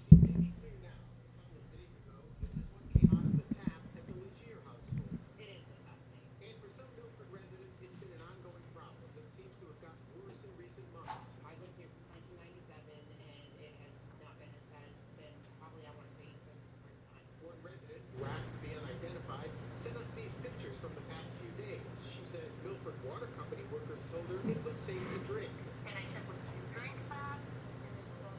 Speaker 10: It may be clear now, a couple of days ago, this is what came out of the tap at the Legier household. It is disgusting. And for some Milford residents, it's been an ongoing problem that seems to have gotten worse in recent months. I lived here from 1997, and it has not been as bad. It's been probably, I want to say, since the springtime. One resident, who asked to be unidentified, sent us these pictures from the past few days. She says Milford Water Company workers told her it was safe to drink.
Speaker 11: And I said, would you drink that? And they said,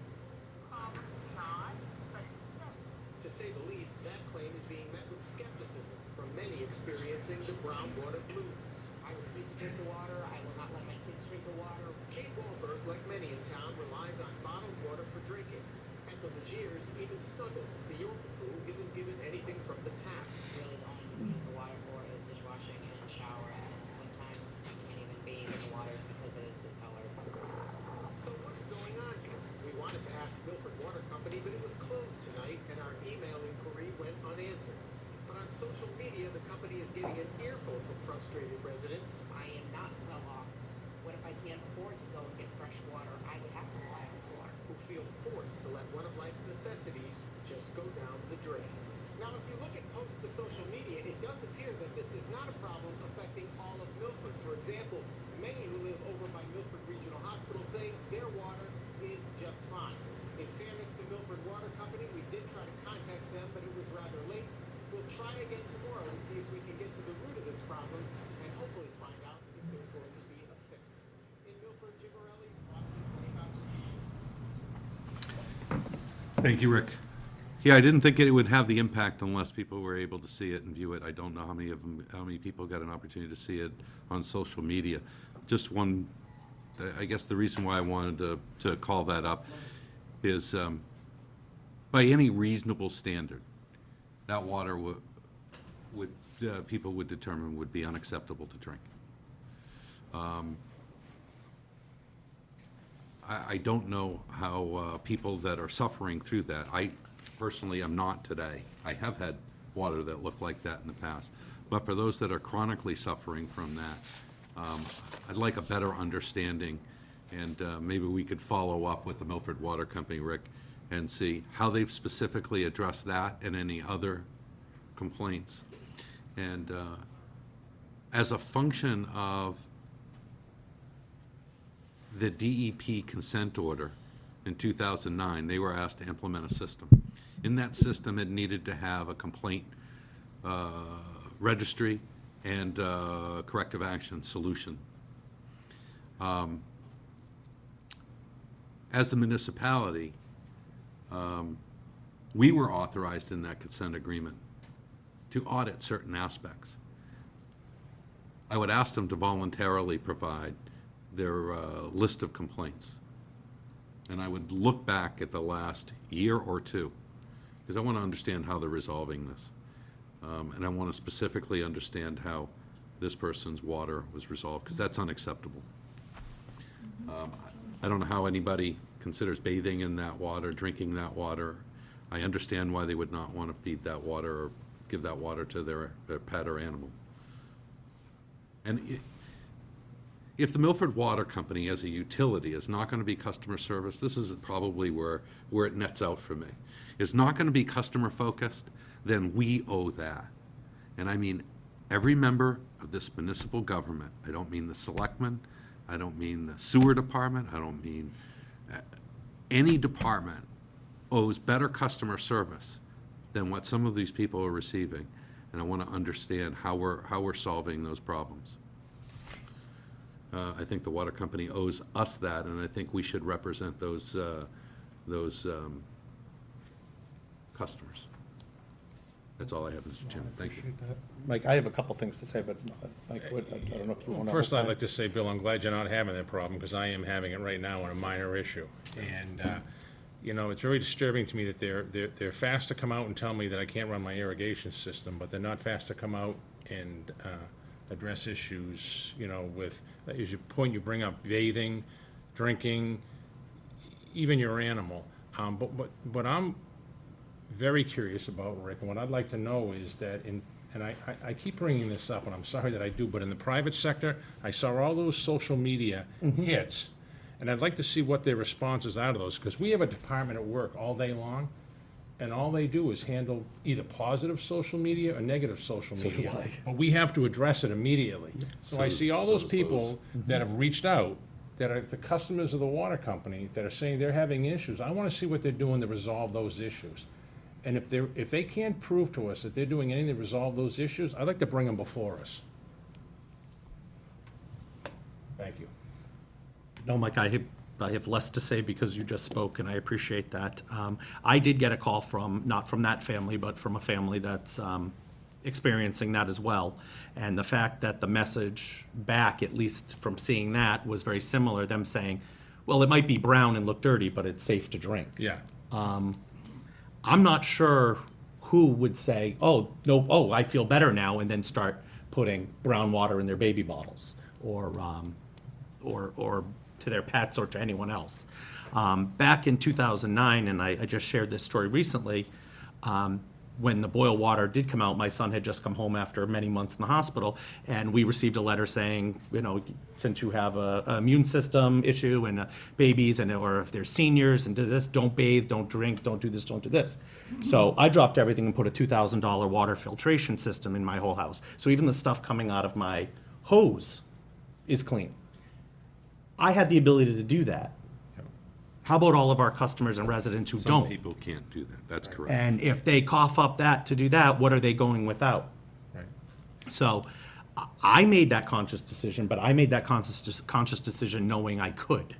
Speaker 11: probably not, but it's safe.
Speaker 10: To say the least, that claim is being met with skepticism from many experiencing the brown water blues. I refuse to drink the water. I will not let my kids drink the water. Kate Wahlberg, like many in town, relies on bottled water for drinking. At the Legiers, even Snuggles, the Yorker crew, isn't given anything from the tap. Really, the only thing we use the water for is dishwashing and shower, and sometimes we can't even bathe in the water because it is discolored. So what's going on here? We wanted to ask Milford Water Company, but it was closed tonight, and our email inquiry went unanswered. But on social media, the company is getting an earful from frustrated residents. I am not well off. What if I can't afford to go and get fresh water? I would have to rely on water. Who feel forced to let one of life's necessities just go down the drain. Now, if you look at posts to social media, it does appear that this is not a problem affecting all of Milford. For example, many who live over by Milford Regional Hospital say their water is just fine. In fairness to Milford Water Company, we did try to contact them, but it was rather late. We'll try again tomorrow to see if we can get to the root of this problem and hopefully find out if there's going to be a fix. In Milford, Jim Morelli, Boston 25 News.
Speaker 2: Thank you, Rick. Yeah, I didn't think it would have the impact unless people were able to see it and view it. I don't know how many people got an opportunity to see it on social media. Just one, I guess the reason why I wanted to call that up is, by any reasonable standard, that water would people would determine would be unacceptable to drink. I don't know how people that are suffering through that, I personally am not today. I have had water that looked like that in the past. But for those that are chronically suffering from that, I'd like a better understanding, and maybe we could follow up with the Milford Water Company, Rick, and see how they've specifically addressed that and any other complaints. And as a function of the DEP consent order in 2009, they were asked to implement a system. In that system, it needed to have a complaint registry and corrective action solution. As the municipality, we were authorized in that consent agreement to audit certain aspects. I would ask them to voluntarily provide their list of complaints. And I would look back at the last year or two, because I want to understand how they're resolving this. And I want to specifically understand how this person's water was resolved, because that's unacceptable. I don't know how anybody considers bathing in that water, drinking that water. I understand why they would not want to feed that water or give that water to their pet or animal. And if the Milford Water Company as a utility is not going to be customer service, this is probably where it nets out for me, is not going to be customer focused, then we owe that. And I mean every member of this municipal government. I don't mean the selectmen, I don't mean the sewer department, I don't mean any department owes better customer service than what some of these people are receiving. And I want to understand how we're solving those problems. I think the water company owes us that, and I think we should represent those customers. That's all I have, Mr. Chairman. Thank you.
Speaker 1: Mike, I have a couple things to say, but Mike, I don't know if you want to.
Speaker 3: First, I'd like to say, Bill, I'm glad you're not having that problem, because I am having it right now on a minor issue. And, you know, it's very disturbing to me that they're fast to come out and tell me that I can't run my irrigation system, but they're not fast to come out and address issues, you know, with, as you point, you bring up bathing, drinking, even your animal. But I'm very curious about, Rick, and what I'd like to know is that and I keep bringing this up, and I'm sorry that I do, but in the private sector, I saw all those social media hits, and I'd like to see what their responses are to those, because we have a department at work all day long, and all they do is handle either positive social media or negative social media.
Speaker 1: I.
Speaker 3: But we have to address it immediately. So I see all those people that have reached out, that are the customers of the water company, that are saying they're having issues. I want to see what they're doing to resolve those issues. And if they can't prove to us that they're doing anything to resolve those issues, I'd like to bring them before us. Thank you.
Speaker 1: No, Mike, I have less to say because you just spoke, and I appreciate that. I did get a call from, not from that family, but from a family that's experiencing that as well. And the fact that the message back, at least from seeing that, was very similar, them saying, well, it might be brown and look dirty, but it's safe to drink.
Speaker 3: Yeah.
Speaker 1: I'm not sure who would say, oh, no, oh, I feel better now, and then start putting brown water in their baby bottles, or to their pets or to anyone else. Back in 2009, and I just shared this story recently, when the boil water did come out, my son had just come home after many months in the hospital, and we received a letter saying, you know, since you have a immune system issue and babies, and or if they're seniors and do this, don't bathe, don't drink, don't do this, don't do this. So I dropped everything and put a $2,000 water filtration system in my whole house. So even the stuff coming out of my hose is clean. I had the ability to do that. How about all of our customers and residents who
Speaker 2: Some
Speaker 1: don't?
Speaker 2: people can't do that, that's correct.
Speaker 1: And if they cough up that to do that, what are they going without?
Speaker 3: Right.
Speaker 1: So I made that conscious decision, but I made that conscious decision knowing I could.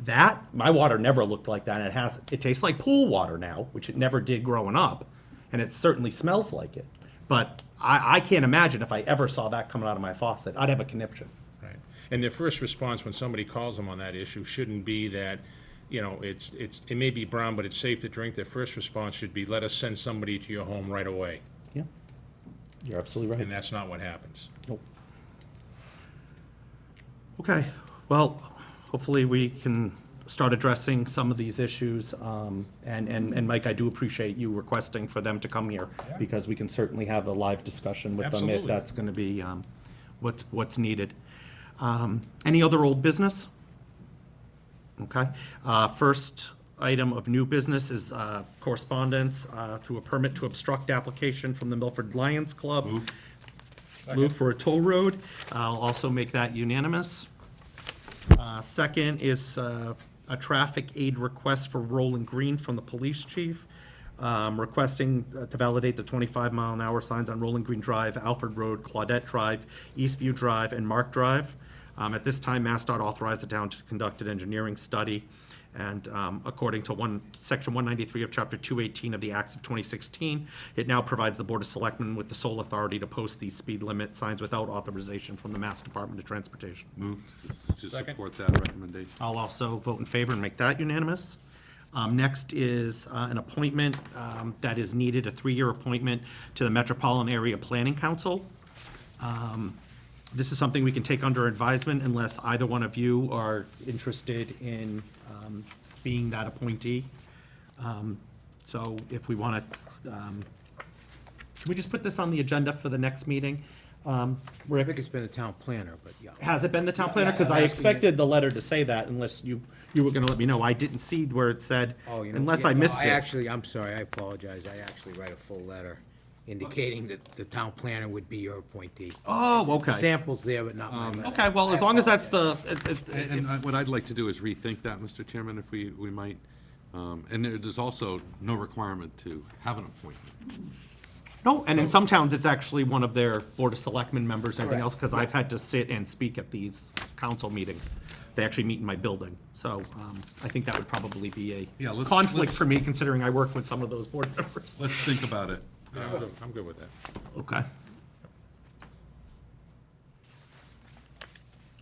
Speaker 1: That, my water never looked like that, and it hasn't. It tastes like pool water now, which it never did growing up, and it certainly smells like it. But I can't imagine if I ever saw that coming out of my faucet, I'd have a conniption.
Speaker 3: Right. And their first response when somebody calls them on that issue shouldn't be that, you know, it may be brown, but it's safe to drink. Their first response should be, let us send somebody to your home right away.
Speaker 1: Yeah. You're absolutely
Speaker 3: And
Speaker 1: right.
Speaker 3: that's not what happens.
Speaker 1: Nope. Okay, well, hopefully we can start addressing some of these issues. And Mike, I do appreciate you requesting for them to come here,
Speaker 3: Yeah.
Speaker 1: because we can certainly have a live discussion with them if
Speaker 3: Absolutely.
Speaker 1: that's gonna be what's needed. Any other old business? Okay, first item of new business is correspondence through a permit to obstruct application from the Milford Lions Club. Move for a toll road. I'll also make that unanimous. Second is a traffic aid request for Rolling Green from the police chief, requesting to validate the 25-mile-an-hour signs on Rolling Green Drive, Alfred Road, Claudette Drive, Eastview Drive, and Mark Drive. At this time, MassDOT authorized the town to conduct an engineering study, and according to Section 193 of Chapter 218 of the Acts of 2016, it now provides the Board of Selectmen with the sole authority to post these speed limit signs without authorization from the Mass Department of Transportation.
Speaker 2: Move to
Speaker 3: Second.
Speaker 2: support that recommendation.
Speaker 1: I'll also vote in favor and make that unanimous. Next is an appointment that is needed, a 3-year appointment to the Metropolitan Area Planning Council. This is something we can take under advisement unless either one of you are interested in being that appointee. So if we want to, should we just put this on the agenda for the next meeting?
Speaker 4: I
Speaker 1: Rick,
Speaker 4: think it's been a town planner, but yeah.
Speaker 1: has it been the town planner? Because I expected the letter to say that unless you were going to let me know. I didn't see where it said,
Speaker 4: Oh, you know,
Speaker 1: unless
Speaker 4: yeah,
Speaker 1: I
Speaker 4: no,
Speaker 1: missed it.
Speaker 4: I'm sorry, I apologize. I actually write a full letter indicating that the town planner would be your appointee.
Speaker 1: Oh, okay.
Speaker 4: Samples there, but not my letter.
Speaker 1: Okay, well, as long as that's the,
Speaker 2: And what I'd like to do is rethink that, Mr. Chairman, if we might. And there's also no requirement to have an appointment.
Speaker 1: no, and in some towns, it's actually one of their Board of Selectmen members, and everything else, because I've had to sit and speak at these council meetings. They actually meet in my building, so I think that would probably be
Speaker 2: Yeah,
Speaker 1: a
Speaker 2: let's-
Speaker 1: conflict
Speaker 2: let's-
Speaker 1: for me, considering I work with some of those board members.
Speaker 2: Let's think about it.
Speaker 3: Yeah, I'm good with that.
Speaker 1: Okay.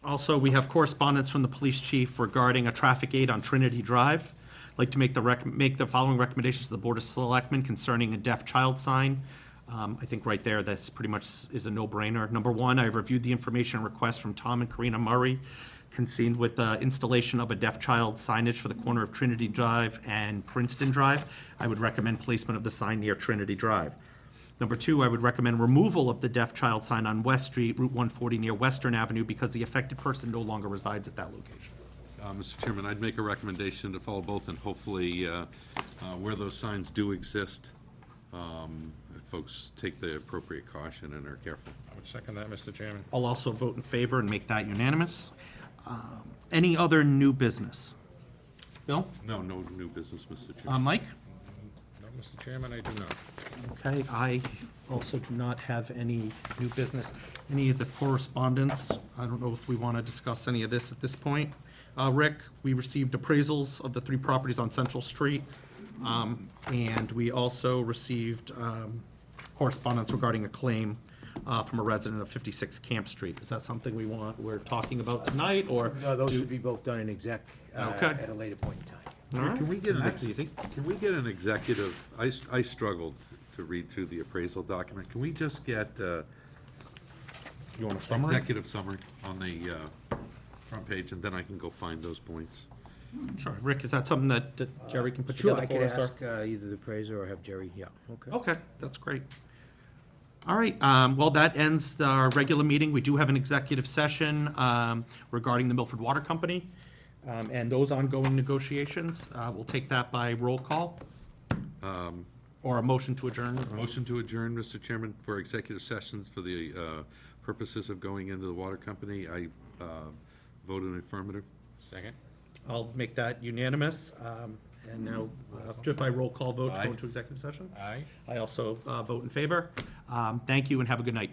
Speaker 1: Also, we have correspondence from the police chief regarding a traffic aid on Trinity Drive. I'd like to make the following recommendations to the Board of Selectmen concerning a deaf child sign. I think right there, that's pretty much is a no-brainer. Number one, I reviewed the information request from Tom and Karina Murray concerned with the installation of a deaf child signage for the corner of Trinity Drive and Princeton Drive. I would recommend placement of the sign near Trinity Drive. Number two, I would recommend removal of the deaf child sign on West Street, Route 140 near Western Avenue, because the affected person no longer resides at that location.
Speaker 2: Mr. Chairman, I'd make a recommendation to follow both, and hopefully where those signs do exist, folks take the appropriate caution and are careful.
Speaker 3: I would second that, Mr. Chairman.
Speaker 1: I'll also vote in favor and make that unanimous. Any other new business? Bill?
Speaker 2: No new business, Mr. Chairman.
Speaker 1: Mike?
Speaker 3: No, Mr. Chairman, I do not.
Speaker 1: Okay, I also do not have any new business. Any of the correspondence, I don't know if we want to discuss any of this at this point. Rick, we received appraisals of the 3 properties on Central Street, and we also received correspondence regarding a claim from a resident of 56 Camp Street. Is that something we're talking about tonight, or?
Speaker 4: No, those should be both done in exec
Speaker 1: Okay.
Speaker 4: at a later point in time.
Speaker 1: All right,
Speaker 2: Can we get an
Speaker 1: that's easy.
Speaker 2: Can we get an executive, I struggled to read through the appraisal document. Can we just get
Speaker 1: You want a summary?
Speaker 2: executive summary on the front page, and then I can go find those points?
Speaker 1: Sure. Rick, is that something that Jerry can put
Speaker 4: Sure,
Speaker 1: together
Speaker 4: I
Speaker 1: for
Speaker 4: could
Speaker 1: us? or-
Speaker 4: ask either the appraiser or have Jerry, yeah, okay.
Speaker 1: Okay, that's great. All right, well, that ends our regular meeting. We do have an executive session regarding the Milford Water Company and those ongoing negotiations. We'll take that by roll call. Or a motion to adjourn.
Speaker 2: Motion to adjourn, Mr. Chairman, for executive sessions for the purposes of going into the water company. I vote in affirmative.
Speaker 3: Second?
Speaker 1: I'll make that unanimous. And now, just by roll call vote to
Speaker 2: Aye.
Speaker 1: go into executive session.
Speaker 3: Aye.
Speaker 1: I also vote in favor. Thank you and have a good night.